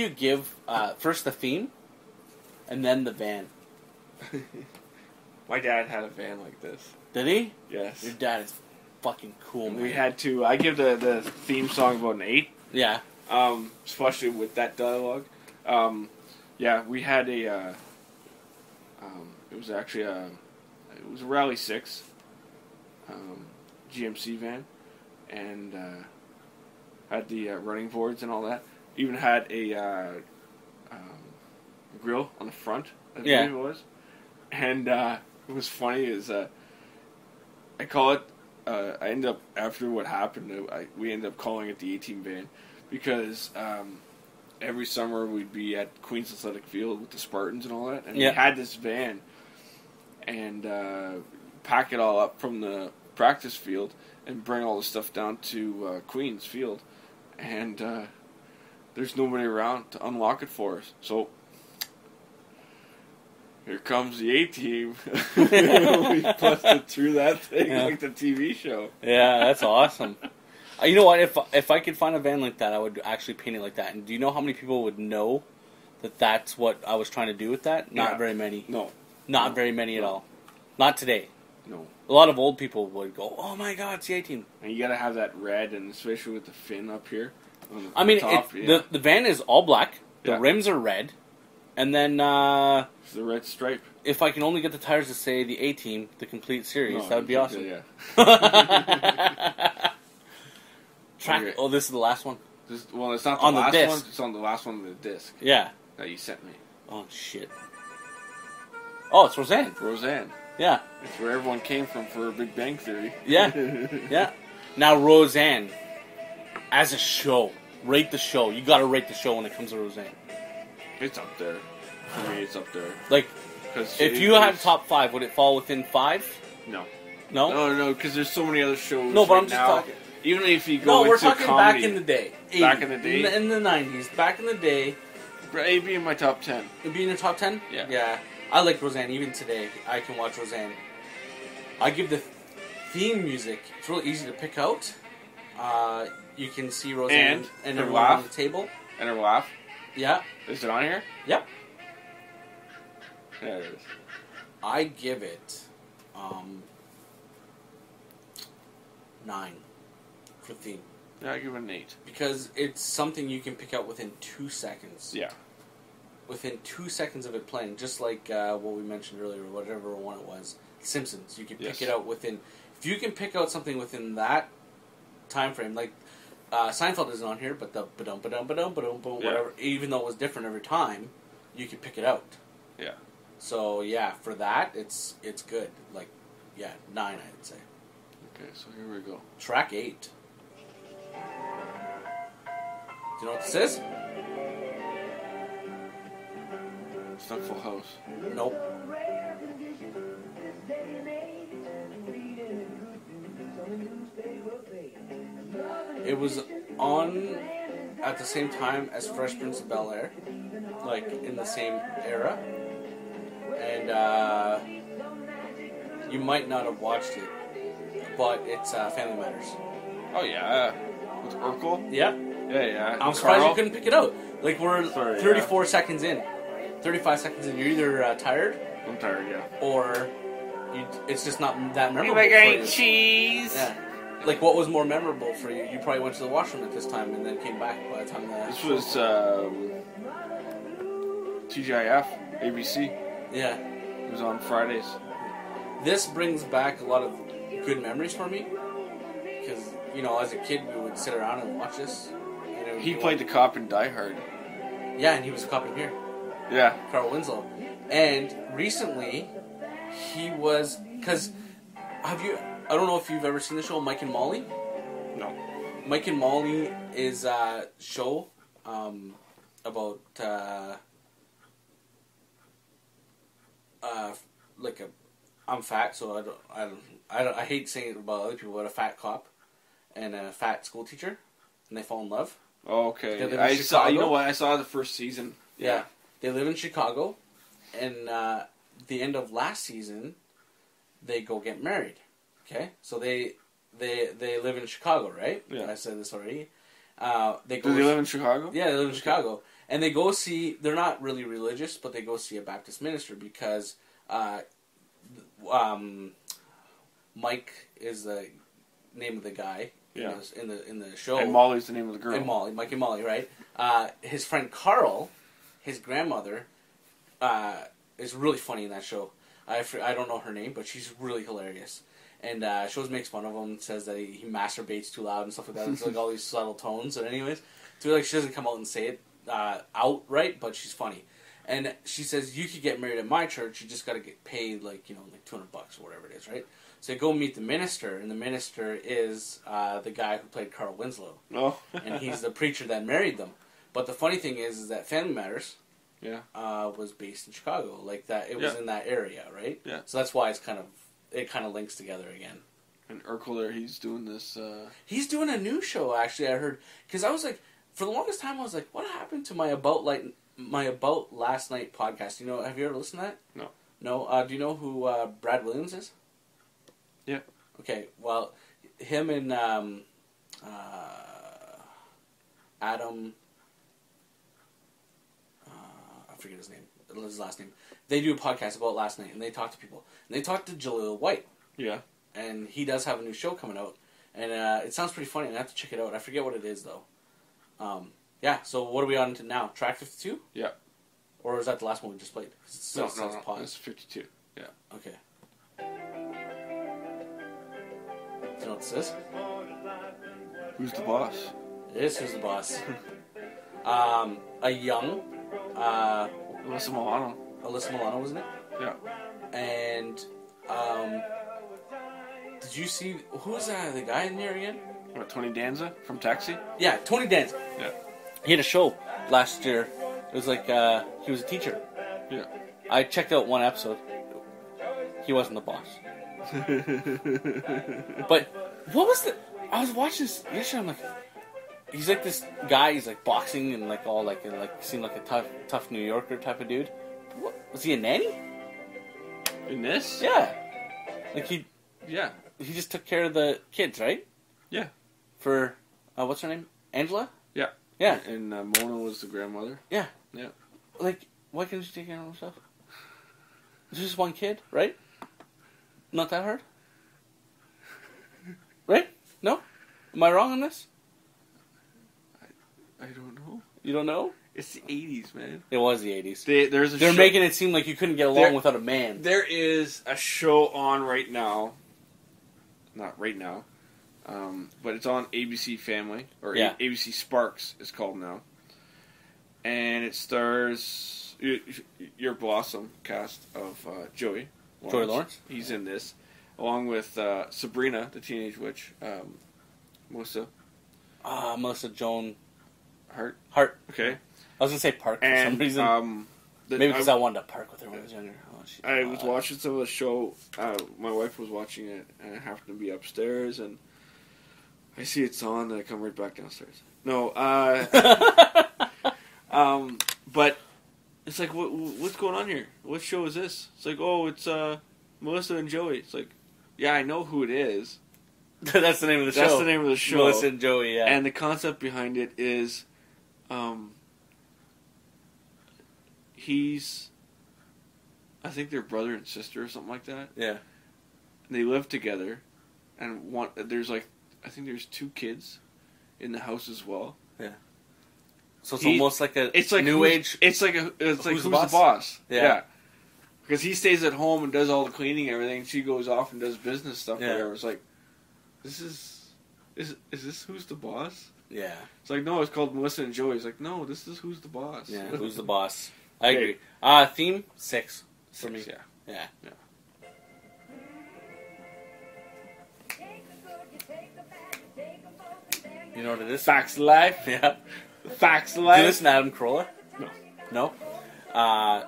give first the theme, and then the van? My dad had a van like this. Did he? Yes. Your dad is fucking cool, man. We had to. I give the theme song about an 8. Yeah. Especially with that dialogue. Yeah, we had a. It was actually it was a Rally 6 GMC van, and had the running boards and all that. Even had a grill on the front, I Yeah. believe it was. And what was funny is I call it. I ended up, after what happened, we ended up calling it the A-Team van because every summer we'd be at Queens Athletic Field with the Spartans and all that, and Yeah. we had this van and pack it all up from the practice field and bring all the stuff down to Queens Field, and there's nobody around to unlock it for us, so here comes the A-Team. We busted through that thing Yeah. like the TV show. Yeah, that's awesome. You know what? If I could find a van like that, I would actually paint it like that. And do you know how many people would know that that's what I was trying to do with that? Not Yeah. very many. No. Not very many at all. Not today. No. A lot of old people would go, "Oh my God, it's the A-Team." And you gotta have that red, and especially with the fin up here. On the I mean, top, the van is all black. The Yeah. rims are red, and then It's the red stripe. if I can only get the tires to say the A-Team, the complete series, No, that would be awesome. Yeah. Track. Okay. Oh, this is the last one. Well, it's not the On the last disc. one. It's on the last one of the disc Yeah. that you sent me. Oh shit. Oh, it's Roseanne. Roseanne. Yeah. It's where everyone came from for Big Bang Theory. Yeah. Yeah. Now Roseanne, as a show, rate the show. You gotta rate the show when it comes to Roseanne. It's up there. For me, it's up there. Like, 'Cause if you had top 5, would it fall within 5? No. No? No, because there's so many other shows. No, but right I'm just now. talking. Even if you go No, we're into talking comedy, back in the day. Back in the day? In the 90s. Back in the day. it'd be in my top 10. It'd be in your top 10? Yeah. Yeah. I like Roseanne. Even today, I can watch Roseanne I give the theme music. It's really easy to pick out. You can see Roseanne and her everyone on laugh. the table. And her laugh. Yeah. Is it on here? Yep. Yeah, it is. I give it 9 for theme. Yeah, I give it an 8. Because it's something you can pick out within 2 seconds. Yeah. Within 2 seconds of it playing, just like what we mentioned earlier, whatever one it was, Simpsons. You can pick it out within. If you can pick out something within that time frame, like Seinfeld isn't on here, but the whatever, even though it was different every time, you can pick it out. Yeah. So yeah, for that, it's good. Like, 9, I'd say. Okay, so here we go. Track 8. Do you know what this is? It's not Full House. Nope. It was on at the same time as Fresh Prince of Bel-Air, like in the same era, and you might not have watched it, but it's Family Matters. Oh yeah, with Urkel. Yeah. Yeah. I'm surprised Carl? you couldn't pick it out. Like, we're Sorry, 34 seconds in. 35 seconds in. You're either tired I'm tired. Yeah. or it's just not that memorable Like for I you. ate cheese. Yeah. Like, what was more memorable for you? You probably went to the washroom at this time and then came back by the time This was TGIF, ABC. Yeah. It was on Fridays. This brings back a lot of good memories for me. Because, as a kid, we would sit around and watch this. He played the cop in Die Hard. Yeah, and he was a cop in here. Yeah. Carl Winslow. And recently, he was... Because, I don't know if you've ever seen the show Mike and Molly. No. Mike and Molly is a show about I'm fat, so I hate saying it about other people, but a fat cop and a fat school teacher, and they fall in love. Oh, okay. They live in I saw. Chicago. You know what? I saw the first season. Yeah, they live in Chicago, and the end of last season, they go get married. Okay, so they live in Chicago, right? Yeah. I said this already. Do they live in Chicago? Yeah, they live in Chicago, and they go see. They're not really religious, but they go see a Baptist minister because Mike is the name of the guy. Yeah. In the show. And Molly's the name of the girl. And Molly, Mike and Molly, right? His friend Carl, his grandmother, is really funny in that show. I don't know her name, but she's really hilarious. And she always makes fun of him, says that he masturbates too loud and stuff like that. It's like all these subtle tones. And anyways, so like she doesn't come out and say it outright, but she's funny. And she says, you could get married at my church, you just got to get paid like $200 or whatever it is, right? So they go meet the minister, and the minister is the guy who played Carl Winslow. Oh. And he's the preacher that married them. But the funny thing is that Family Matters was based in Chicago. Like that, it was in that area, right? Yeah. So that's why it kind of links together again. And Urkel there, he's doing this... He's doing a new show, actually, I heard. Because I was like, for the longest time, I was like, what happened to my About Last Night podcast? Have you ever listened to that? No. No? Do you know who Brad Williams is? Yeah. Okay, well, him and Adam... I forget his name. His last name. They do a podcast about last night, and they talk to people. And they talk to Jaleel White. Yeah. And he does have a new show coming out. And it sounds pretty funny, and I have to check it out. I forget what it is, though. Yeah, so what are we on to now? Track 52? Yeah. Or is that the last one we just played? No, it's 52. Yeah. Okay. Do you know what this is? Who's the boss? It is Who's the Boss. A young... Alyssa Milano. Alyssa Milano, wasn't it? Yeah. And, did you see, who's the guy in there again? What, Tony Danza from Taxi? Yeah, Tony Danza. Yeah. He had a show last year. It was like, he was a teacher. Yeah. I checked out one episode. He wasn't the boss. But, what was I was watching this yesterday, I'm like, he's like this guy, he's like boxing and like all like seemed like a tough New Yorker type of dude. What? Was he a nanny? In this? Yeah. Like he Yeah. He just took care of the kids, right? Yeah. For what's her name? Angela. Yeah. Yeah. And Mona was the grandmother. Yeah. Yeah. Like, why couldn't you take care of himself? It's just one kid, right? Not that hard, right? No. Am I wrong on this? I don't know. You don't know? It's the 80s, man. It was the 80s. They're making it seem like you couldn't get along without a man. There is a show on right now. Not right now. But it's on ABC Family. Or ABC Sparks, it's called now. And it stars your Blossom cast of Joey Lawrence. Joey Lawrence? He's in this. Along with Sabrina, the Teenage Witch. Melissa Melissa Joan Hart. I Okay. was going to say Park for some reason. Maybe because I wanted to park with her when I was younger. Oh, I was watching some of the show. My wife was watching it, and I happened to be upstairs, and I see it's on, and I come right back downstairs. No, but it's like, what's going on here? What show is this? It's like, oh, it's Melissa and Joey. It's like, yeah, I know who it is. That's the name of the show. That's the name of the show. Melissa and Joey, yeah. And the concept behind it is, I think they're brother and sister or something like that. Yeah. And they live together, and I think there's 2 kids in the house as well. Yeah. So it's almost like it's like new age. It's like who's the boss? Yeah. Because he stays at home and does all the cleaning and everything. She goes off and does business stuff. Yeah. Whatever. It's like, is this who's the boss? Yeah. It's like, no, it's called Melissa and Joey. It's like, no, this is who's the boss. Yeah. Who's the boss? I Okay. agree. Theme 6 for me. Yeah. Yeah. You know what it is? Facts of life. Yeah. Facts of Do you life. listen to Adam Carolla? No. No?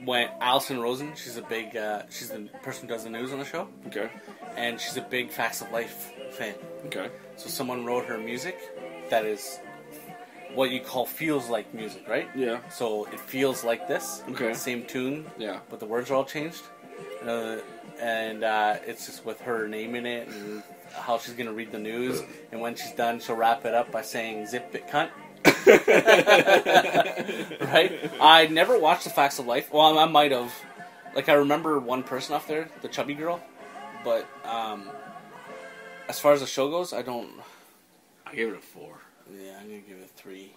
When Alison Rosen, she's the person who does the news on the show, Okay. and she's a big Facts of Life fan. Okay. So someone wrote her music that is what you call feels like music, right? Yeah. So it feels like this. Okay. Same tune. Yeah. But the words are all changed. And it's just with her name in it and how she's going to read the news. And when she's done, she'll wrap it up by saying, "Zip it, cunt." Right? I never watched The Facts of Life. Well, I might have. Like, I remember one person off there, the chubby girl. But as far as the show goes, I don't... I gave it a 4. Yeah, I'm going to give it a 3.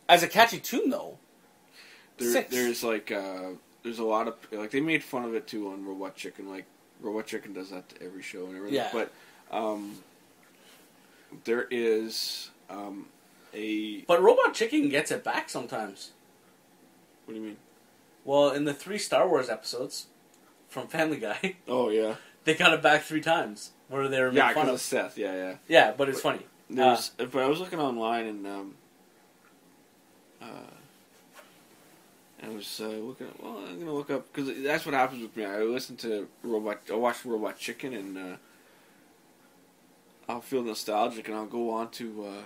As As a catchy tune, though, 6. There's like there's a lot of like they made fun of it too on Robot Chicken. Like Robot Chicken does that to every show and everything. Yeah. But there is a. But Robot Chicken gets it back sometimes. What do you mean? Well, in the 3 Star Wars episodes from Family Guy, Oh yeah. they got it back 3 times where they were Yeah, making fun because of of. Seth. Yeah. Yeah, but it's funny. There's. But I was looking online and I was looking at. Well, I'm gonna look up because that's what happens with me. I listen to I watch Robot Chicken, and I'll feel nostalgic, and I'll go on to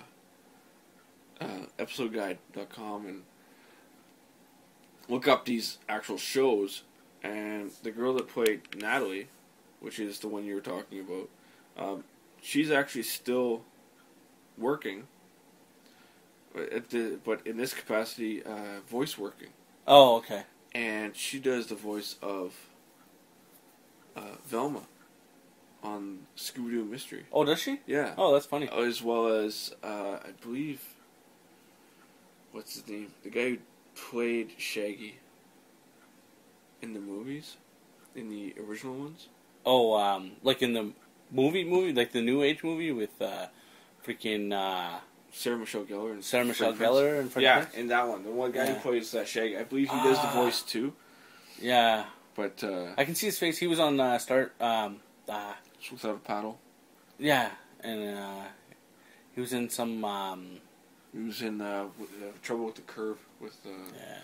episodeguide.com and look up these actual shows. And the girl that played Natalie, which is the one you were talking about, she's actually still working, but in this capacity, voice working. Oh, okay. And she does the voice of Velma on Scooby-Doo Mystery. Oh, does she? Yeah. Oh, that's funny. As well as, I believe, what's his name? The guy who played Shaggy in the movies, in the original ones. Oh, like in the movie, like the New Age movie with freaking Sarah Michelle Gellar and Sarah Michelle Freddie Gellar Prinze. and Freddie Yeah, Prinze? in that one, the one guy Yeah. who plays Shaggy. I believe he does the voice too. Yeah, But I can see his face. He was on Start. It's Without a Paddle. Yeah, and he was in some. He was in Trouble with the Curve with Yeah.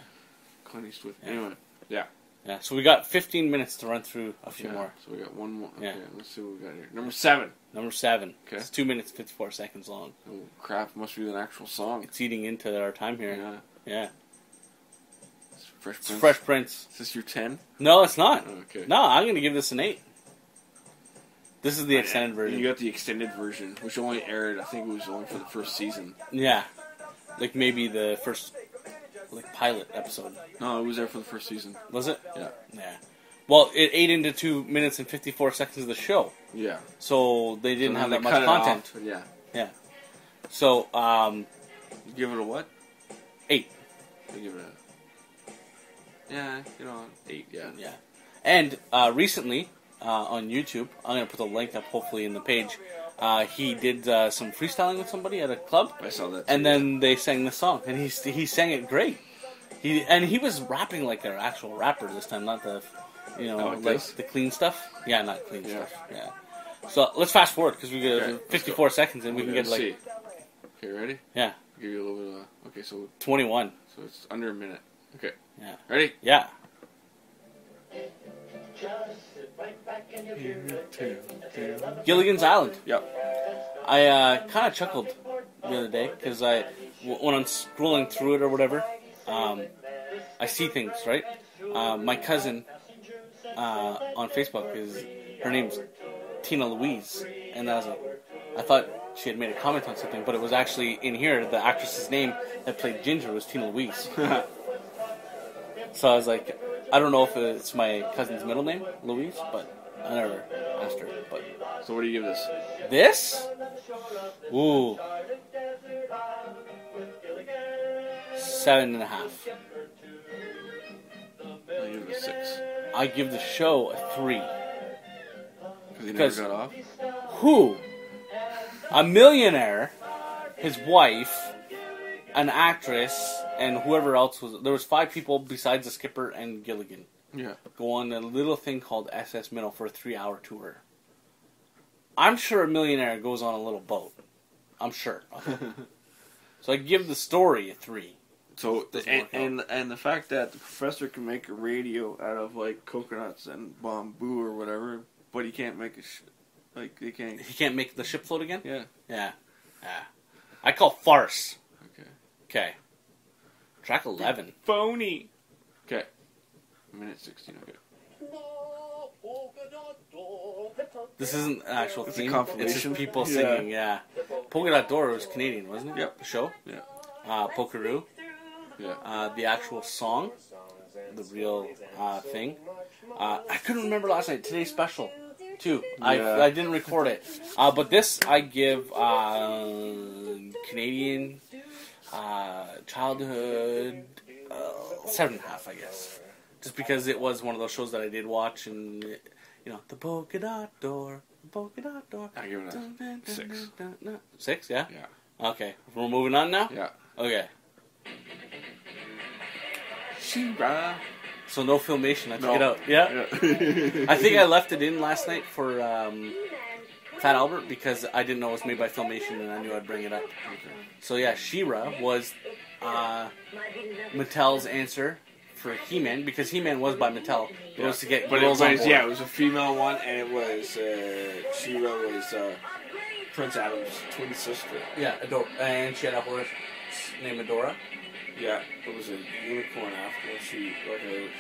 Clint Eastwood. Yeah. Anyway, yeah. Yeah. So we got 15 minutes to run through a few more. So we got one more. Okay, Yeah. let's see what we got here. Number 7. Number 7. Okay. It's 2 minutes 54 seconds long. Oh crap! Must be an actual song. It's eating into our time here. Yeah. Yeah. It's Fresh It's Prince. Fresh Prince. Is this your 10? No, it's not. Okay. No, I'm going to give this an 8. This is the extended version. You got the extended version, which only aired, I think it was only for the first season. Yeah. Like maybe the first pilot episode. No, it was there for the first season. Was it? Yeah. Yeah. Well, it ate into 2 minutes and 54 seconds of the show. Yeah. So they didn't have they that much cut it content. off, yeah. Yeah. So, Give it a what? 8. I give it a... Yeah, 8, yeah. Yeah. And recently, on YouTube, I'm going to put the link up hopefully in the page, he did some freestyling with somebody at a club. I saw that too, and then they sang the song, and he sang it great. He was rapping like an actual rapper this time, not the, the clean stuff. Yeah, not clean stuff. Yeah. So let's fast forward because we get 54 seconds and we can get Okay, ready? Yeah. I'll give you a little bit of... Okay, so... 21. So it's under a minute. Okay. Yeah. Ready? Yeah. Gilligan's Island. Yep. I kind of chuckled the other day because when I'm scrolling through it or whatever, I see things, right? My cousin on Facebook her name's Tina Louise, and I thought she had made a comment on something, but it was actually in here. The actress's name that played Ginger was Tina Louise. So I was like, I don't know if it's my cousin's middle name, Louise, but I never asked her. But so what do you give this? This? Ooh. 7.5. I give it a 6. I give the show a 3. Because he never got off? Who? A millionaire, his wife, an actress, and whoever else was... There was 5 people besides the skipper and Gilligan. Yeah. Go on a little thing called SS Minnow for a 3-hour tour. I'm sure a millionaire goes on a little boat. I'm sure. So I give the story a 3. So and the fact that the professor can make a radio out of like coconuts and bamboo or whatever, but he can't make he can't make the ship float again? Yeah. Yeah. I call farce. Okay. Track 11. Phony. Okay. Minute 16. Okay. This isn't an actual It's theme. a compilation. It's just people singing. Yeah. Polka Dot Door was Canadian, wasn't it? Yep. The show. Yeah. Pokeroo. Yeah. The actual song, the real thing. I couldn't remember last night. Today's special, too. Yeah. I didn't record it. But this I give Canadian childhood 7.5, I guess. Just because it was one of those shows that I did watch, and the Polka Dot Door, the Polka Dot Door. I give it a 6. 6, yeah? Yeah. Okay. We're moving on now? Yeah. Okay. She-ra. So no filmation. I took No. it out. Yeah? Yeah. I think I left it in last night for Fat Albert because I didn't know it was made by Filmation and I knew I'd bring it up. Okay. So yeah, She-Ra was Mattel's answer for He-Man because He-Man was by Mattel. It was to get girls on board. it was a female one, and it was She-Ra was Prince Adam's twin sister. Yeah, and she had a horse named Adora. Yeah, it was a unicorn after she,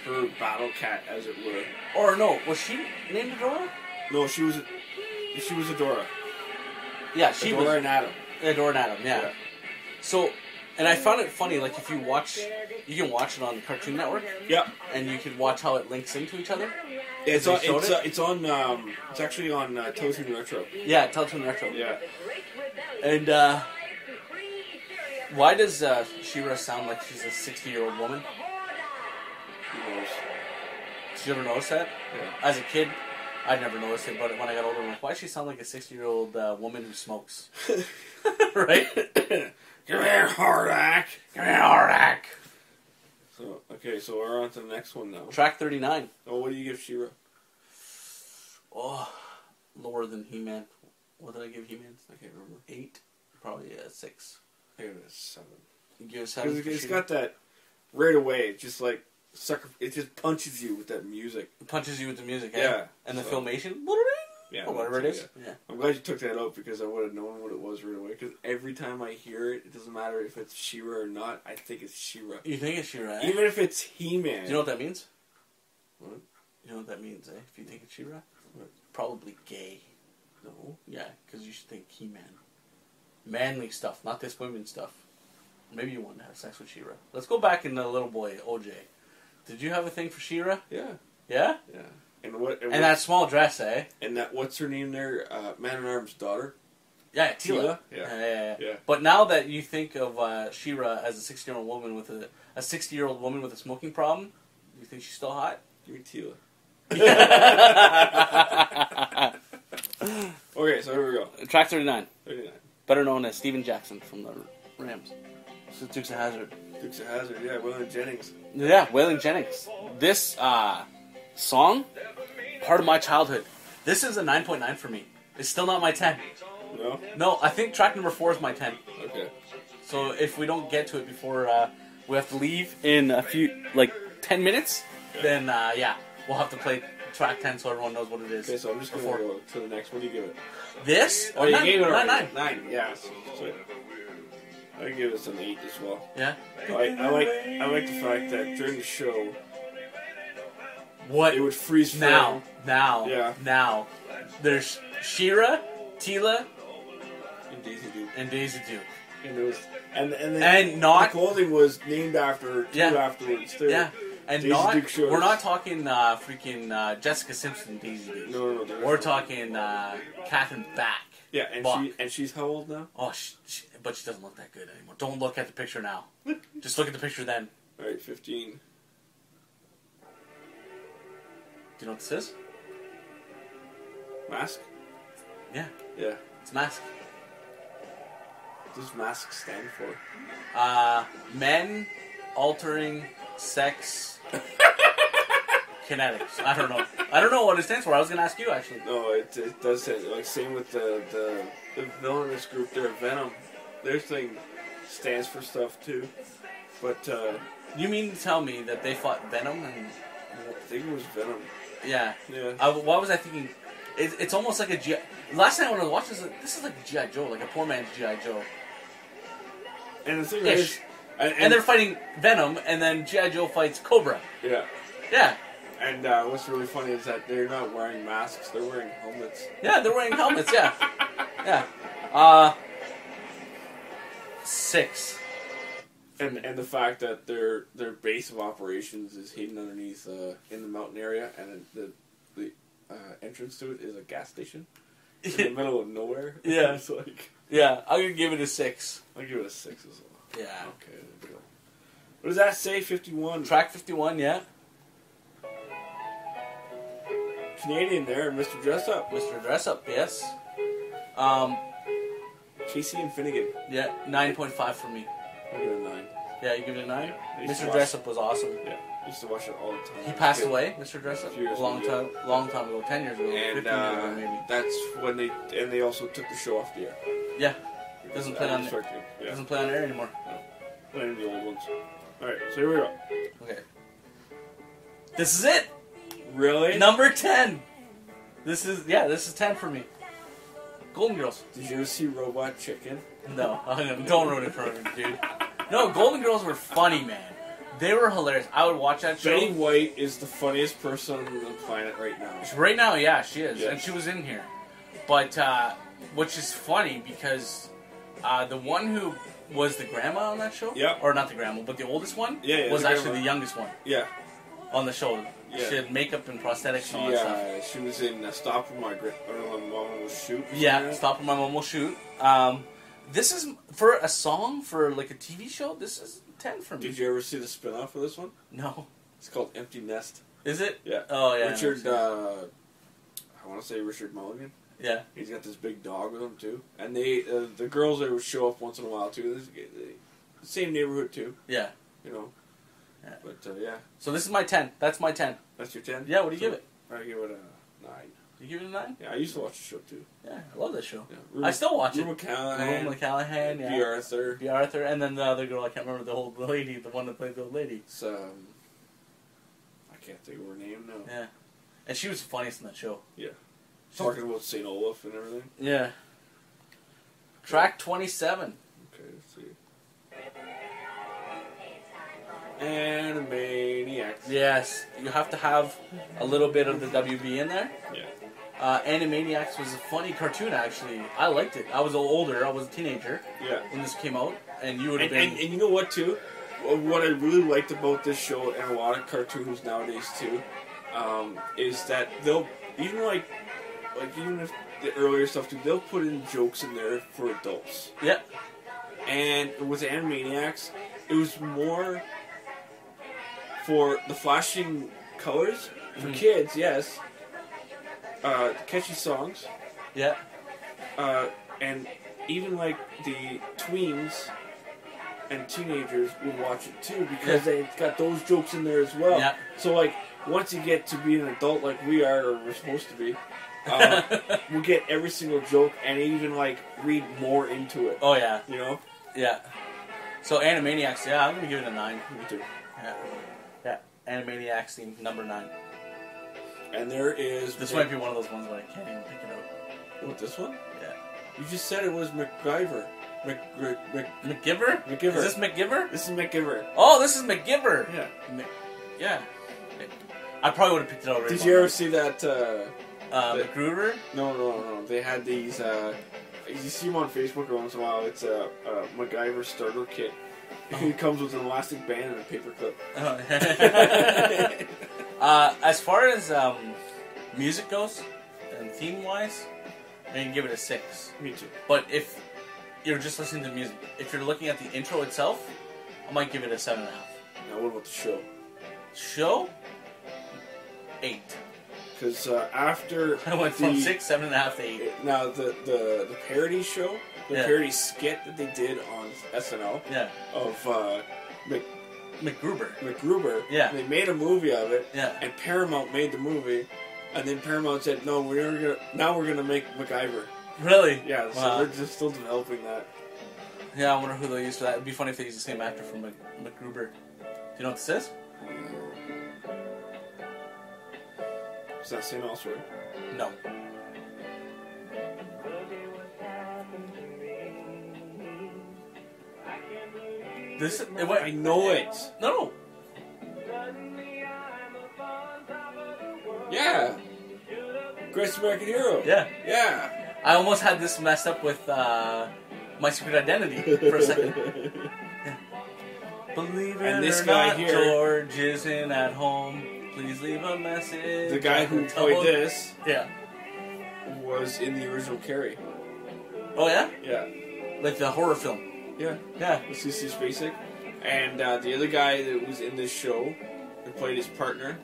her battle cat, as it were. Or no, was she named Adora? No, she was Adora. Yeah, she Adora was and Adam. Adora and Adam. Yeah. So, and I found it funny. Like if you can watch it on Cartoon Network. Yeah. And you can watch how it links into each other. It's actually on Teletoon Retro. Yeah, Teletoon Retro. Yeah. And why does She-Ra sound like she's a 60-year-old woman? Who knows? Did you ever notice that? Yeah. As a kid, I never noticed it, but when I got older, I'm like, why does she sound like a 60-year-old woman who smokes? Right? Come here, Hardak. Come here, Hardak. So so we're on to the next one now. Track 39. Oh, what do you give She-Ra? Oh, lower than He-Man. What did I give He-Man? I can't remember. 8? Probably 6. I give it a 7. You give it a 7? Because it's got that right away. It's just like it just punches you with that music. It punches you with the music, eh? Yeah. And the So- filmation? Yeah, Or whatever it is. Yeah. I'm glad you took that out because I would have known what it was right away. Because every time I hear it, it doesn't matter if it's She-Ra or not. I think it's She-Ra. You think it's She-Ra, eh? Even if it's He-Man. Do you know what that means? What? You know what that means, eh? If you think it's She-Ra? Probably gay. No, yeah, because you should think He-Man. Manly stuff, not this women stuff. Maybe you wanted to have sex with She-Ra. Let's go back in the little boy, OJ. Did you have a thing for She-Ra? Yeah. Yeah? Yeah. And what? And that small dress, eh? And that, what's her name there? Man-at-Arms' daughter? Yeah, Tila. Yeah. But now that you think of She-Ra as a 60-year-old woman with a 60-year-old woman with a smoking problem, do you think she's still hot? Give me Tila. Okay, so here we go. Track 39. 39. Better known as Steven Jackson from the Rams. This is Dukes of Hazzard. Dukes of Hazzard, yeah, Waylon Jennings. Yeah, Waylon Jennings. This song, part of my childhood. This is a 9.9 for me. It's still not my 10. No? No, I think track number 4 is my 10. Okay. So if we don't get to it before we have to leave in a few, like 10 minutes, then we'll have to play track 10 so everyone knows what it is. Okay, so I'm just going to go to the next. What do you give it? This? Oh, you gave it a 9. 9, yeah. So I give it an 8 as well. Yeah? I like the fact that during the show, What? it would freeze frame. Now. There's She-Ra, Tila, And Daisy Duke. and Daisy Duke. And it was, and not- the clothing was named after two afterwards too. Yeah. And Daisy Duke shows. we're not talking freaking Jessica Simpson Daisy Duke. No. We're talking Catherine Back. Yeah, and she's how old now? Oh, but she doesn't look that good anymore. Don't look at the picture now. Just look at the picture then. All right, 15. Do you know what this is? Mask? Yeah, Yeah. it's Mask. What does mask stand for? Men altering sex kinetics. I don't know. I don't know what it stands for. I was going to ask you, actually. No, it does say, like, same with the villainous group there, Venom. Their thing stands for stuff too. But, You mean to tell me that they fought Venom? And I think it was Venom. yeah. Yeah. What was I thinking? It's almost like a G.I. Last night when I was watching this is like a G.I. Joe, like a poor man's G.I. Joe. And the thing Ish. is... And they're fighting Venom, and then G.I. Joe fights Cobra. Yeah. Yeah. And what's really funny is that they're not wearing masks, they're wearing helmets. Yeah, they're wearing helmets, yeah. Yeah. 6. And the fact that their base of operations is hidden underneath in the mountain area, and the entrance to it is a gas station in the middle of nowhere. Yeah. It's like, Yeah, I'm going to give it a 6. I'll give it a 6 as well. Yeah. Okay, there we go. What does that say? 51. Track 51, yeah. Canadian there, Mr. Dress Up. Mr. Dress Up, yes. Casey and Finnegan. Yeah, 9.5 for me. I'll give it a 9. Yeah, you give it a 9? I used to Mr. watch- Dress Up was awesome. Yeah, I used to watch it all the time. He passed away, Mr. Dress Up, A few years a long ago, time ago, 10 years ago, 15 And years ago maybe. that's when they also took the show off the air. Yeah, doesn't play on Yeah. doesn't play on air anymore. Playing the old ones. Alright, so here we go. Okay. This is it! Really? Number 10! This is 10 for me. Golden Girls. Did you ever see Robot Chicken? No, don't ruin it for me, dude. No, Golden Girls were funny, man. They were hilarious. I would watch that show. Betty White is the funniest person on the planet right now. Right now, yeah, she is. Yeah. And she was in here. But, which is funny because the one who was the grandma on that show? Yeah. Or not the grandma, but the oldest one? Yeah, was the actually grandma. the youngest one Yeah. on the show. Yeah. She had makeup and prosthetics and all that stuff. She was in Stop or My Mom Will Shoot. Yeah, Stop or My Mom Will Shoot. This is, for a song, for like a TV show, this is 10 for me. Did you ever see the spin-off of this one? No. It's called Empty Nest. Is it? Yeah. Oh, yeah. Richard, I want to say Richard Mulligan. Yeah. He's got this big dog with him, too. And they, the girls there would show up once in a while, too. Same neighborhood, too. Yeah. You know. Yeah. But, yeah. So this is my 10. That's my 10. That's your 10? Yeah, what do you give it? I give it a 9. You give it a 9? Yeah, I used to watch the show, too. Yeah, I love this show. Yeah. I still watch it. Rue McCallaghan. Rue McCallaghan, yeah. B. Arthur. B. Arthur, and then the other girl, I can't remember the old lady, the one that played the old lady. It's, I can't think of her name now. Yeah. And she was the funniest in that show. Yeah. Talking about St. Olaf and everything. Yeah. Track 27. Okay, let's see. Animaniacs. Yes, you have to have a little bit of the WB in there. Yeah. Animaniacs was a funny cartoon, actually. I liked it. I was older. I was a teenager when this came out, and you would have been... And you know what, too? What I really liked about this show, and a lot of cartoons nowadays, too, is that they'll... Even even if the earlier stuff, too, they'll put in jokes in there for adults. Yeah. And with Animaniacs, it was more for the flashing colors for kids, yes. Catchy songs. Yeah. And even like the tweens and teenagers would watch it too because they got those jokes in there as well. Yeah. So like once you get to be an adult like we are or we're supposed to be, we'll get every single joke and even like read more into it. Oh yeah. You know? Yeah. So Animaniacs, yeah, I'm gonna give it a 9. Me too. Yeah. Animaniacs theme number 9. And there is... This might be one of those ones that I can't even pick it out. What, this one? Yeah. You just said it was MacGyver. McGiver? McGiver. Is this McGiver? This is MacGyver. Oh, this is McGiver. Yeah. Yeah. I probably would have picked it out. Did you ever see that? MacGruber? No. They had these. You see them on Facebook once in a while. It's a MacGyver starter kit. It comes with an elastic band and a paper clip. As far as music goes, and theme-wise, I'm going to give it a 6. Me too. But if you're just listening to music, if you're looking at the intro itself, I might give it a 7.5. Now, what about the show? Show? 8. Because after I went from 6, 7.5 to 8. Now the parody show, the parody skit that they did on SNL, of MacGruber, they made a movie of it, and Paramount made the movie, and then Paramount said, "No, we're gonna make MacGyver." Really? Yeah. So they're just still developing that. Yeah, I wonder who they'll use for that. It'd be funny if they use the same actor for MacGruber. Do you know what this is? Is that St. Elsewhere? No. This I know it. No. Yeah. Greatest American Hero. Yeah. Yeah. I almost had this messed up with My Secret Identity for a second. Believe it and this or guy not, here, George isn't at home. Please leave a message. The guy who played this, was in the original Carrie. Oh yeah? Yeah. Like the horror film. Yeah. Yeah. With C.C. Spacek. And the other guy that was in this show, who played his partner,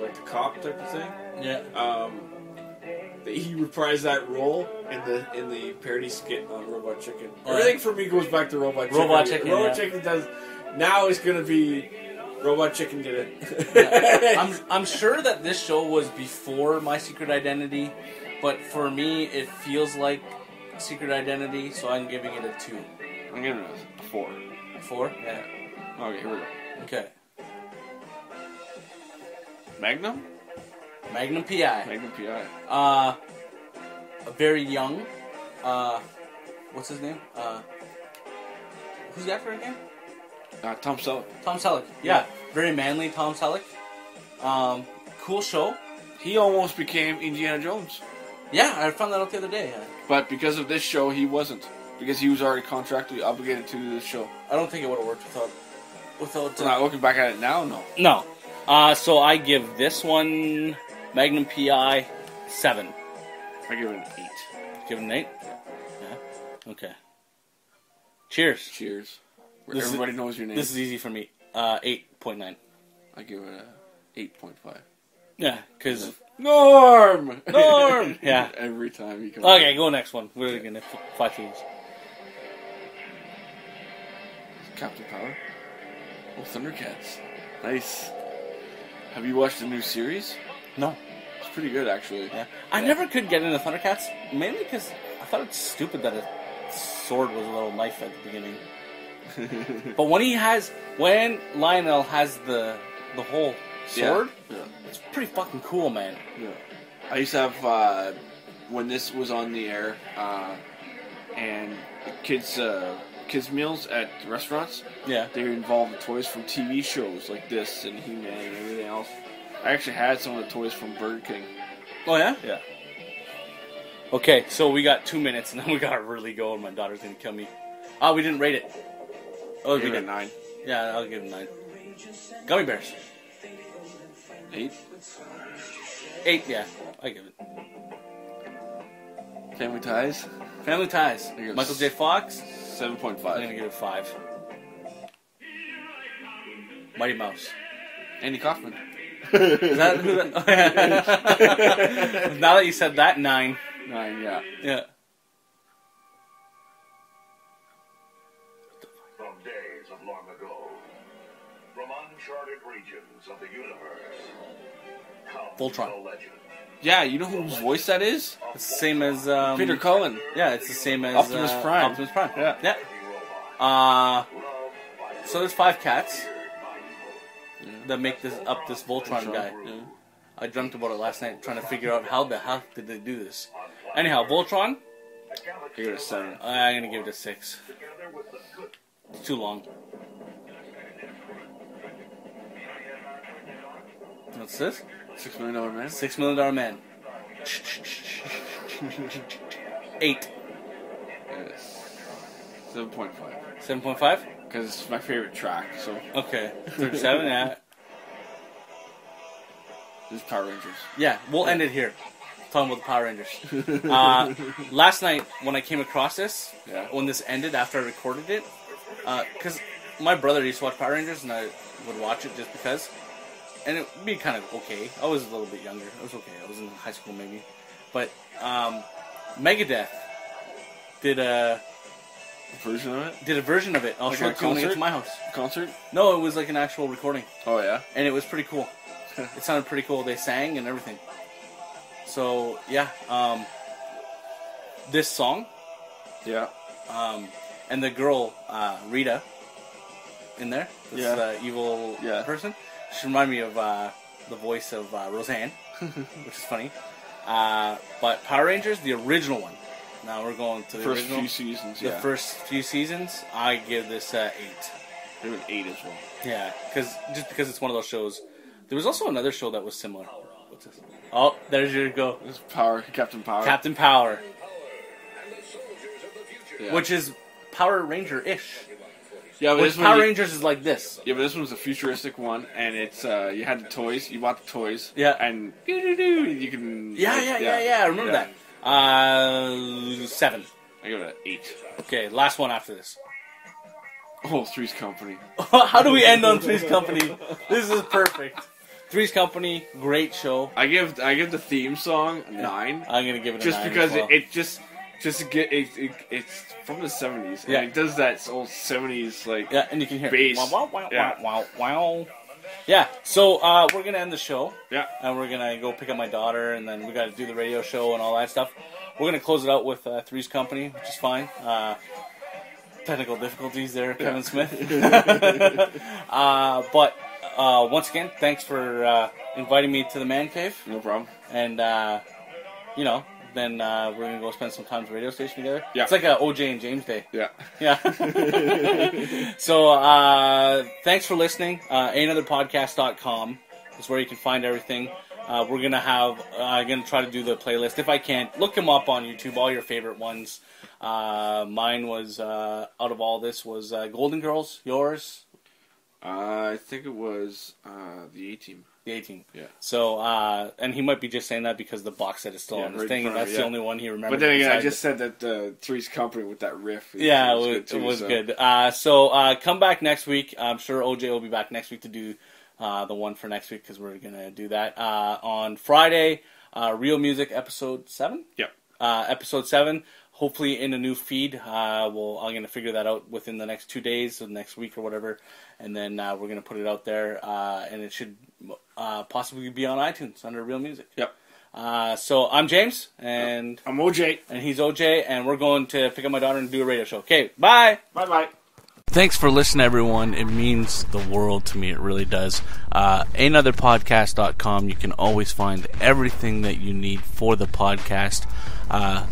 like the cop type of thing. Yeah. He reprised that role in the parody skit on Robot Chicken. Oh, Everything for me goes back to Robot Chicken. Robot Chicken does. Now it's gonna be Robot Chicken did it. I'm sure that this show was before My Secret Identity, but for me it feels like Secret Identity, so I'm giving it a 2. I'm giving it a 4. 4? Yeah. Okay, here we go. Okay. Magnum PI. Magnum PI. Very young. What's his name? Who's the actor again? Tom Selleck. Tom Selleck. Yeah. Very manly Tom Selleck. Cool show. He almost became Indiana Jones. Yeah, I found that out the other day. Yeah. But because of this show, he wasn't. Because he was already contractually obligated to do this show. I don't think it would have worked without. Not looking back at it now, no. No. So I give this one Magnum PI 7. I give it an 8. Give it an 8? Yeah. Okay. Cheers. Cheers. Everybody knows your name. This is easy for me. 8.9. I give it a 8.5. Yeah, because... Norm! Yeah. Every time you come Okay, go next one. We're going to 5 teams. Captain Power. Oh, Thundercats. Nice. Have you watched the new series? No. It's pretty good, actually. Yeah. I never could get into Thundercats, mainly because I thought it's stupid that a sword was a little knife at the beginning. But when Lionel has the whole sword, it's pretty fucking cool, man. Yeah. I used to have, when this was on the air, and kids meals at restaurants, they would involve the toys from TV shows like this and He-Man and everything else. I actually had some of the toys from Burger King. Oh yeah? Yeah. Okay, so we got 2 minutes, and then we gotta really go, and my daughter's gonna kill me. Oh, we didn't rate it. Oh, we Give it a did. 9. Yeah, I'll give it 9. Gummy bears. 8. 8, yeah, I give it. Family Ties. Family Ties. give it Michael J. Fox. 7.5. I'm gonna give it 5. Mighty Mouse. Andy Kaufman. Is that who that? Now that you said that, 9. 9, yeah. Yeah. From days of long ago, from uncharted regions of the universe, comes Voltron. the legend. Yeah, you know whose voice that is? It's the same as Peter Cullen. Yeah, it's the same as Optimus Prime. Optimus Prime. Yeah. Yeah. So there's 5 cats that make this Voltron guy. Yeah. I dreamt about it last night, trying to figure out how the hell did they do this. Anyhow, Voltron. Give it a 7. I'm gonna give it a 6. It's too long. What's this? $6 Million Man. $6 Million Man. 8. Yes. 7.5. 7.5? Because it's my favorite track, so. Okay. 37, yeah. This is Power Rangers. Yeah, we'll end it here. Talking about the Power Rangers. Last night, when I came across this, Yeah. when this ended after I recorded it, because my brother used to watch Power Rangers, and I would watch it just because. And it would be kind of okay. I was a little bit younger. I was okay. I was in high school maybe. But Megadeth did a Version of it? version of it. I'll Like show a it to you when I get concert? to my house. Concert? No, it was like an actual recording. Oh, yeah? And it was pretty cool. It sounded pretty cool. They sang and everything. So, yeah. This song, Yeah. and the girl, Rita, in there, this Yeah. evil Yeah. person, she reminded me of the voice of Roseanne, which is funny. But Power Rangers, the original one. Now we're going to the First original. few seasons, The yeah. first few seasons, I give this 8. Give it 8 as well. Yeah, because it's one of those shows. There was also another show that was similar. What's this? Oh, there's your go. This is Captain Power. Captain Power, Yeah. which is Power Ranger-ish. Yeah, but Which this one, Power Rangers is like this. Yeah, but this one's a futuristic one, and it's you had the toys. You bought the toys. Yeah. And you can. Yeah, like, I remember that. 7. I give it an 8. Okay, last one after this. Oh, Three's Company. How do we end on Three's Company? This is perfect. Three's Company, great show. I give the theme song a 9. I'm gonna give it a Just 9 because as well. just to get it's from the 70s. Yeah. And it does that old 70s like. Yeah, and you can hear bass. Wow, wow, wow, Yeah. wow, wow. Yeah, so we're gonna end the show. Yeah. And we're gonna go pick up my daughter, and then we gotta do the radio show and all that stuff. We're gonna close it out with Three's Company, which is fine. Technical difficulties there, Kevin Smith. But once again, thanks for inviting me to the man cave. No problem. And then we're gonna go spend some time at the radio station together. Yeah. It's like a OJ and James day. Yeah. Yeah. So thanks for listening. Ehnotherpodcast.com is where you can find everything. We're gonna try to do the playlist if I can. Look them up on YouTube, all your favorite ones. Mine was out of all this was Golden Girls. Yours, I think it was the A-Team. the 18. Yeah. So and he might be just saying that because the box set is still Yeah, on his right thing, in and front that's of the it, only one he remembers. But then again, I besides just said that Three's Company with that riff. Yeah, was it too, was so. good. So come back next week. I'm sure OJ will be back next week to do the one for next week because we're going to do that. On Friday, Real Music Episode 7? Yep. Episode 7. Hopefully in a new feed. I'm going to figure that out within the next 2 days or next week or whatever. And then we're going to put it out there. And it should possibly be on iTunes under Real Music. Yep. So I'm James. And I'm OJ. and he's OJ. And we're going to pick up my daughter and do a radio show. Okay, bye! Bye-bye. Thanks for listening, everyone. It means the world to me. It really does. Ehnotherpodcast.com. You can always find everything that you need for the podcast.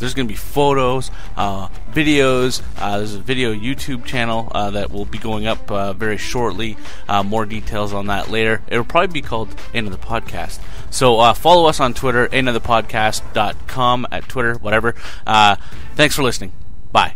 There's going to be photos, videos. There's a video YouTube channel that will be going up very shortly. More details on that later. It'll probably be called Ehnother Podcast. So follow us on Twitter, ehnotherpodcast.com, at Twitter, whatever. Thanks for listening. Bye.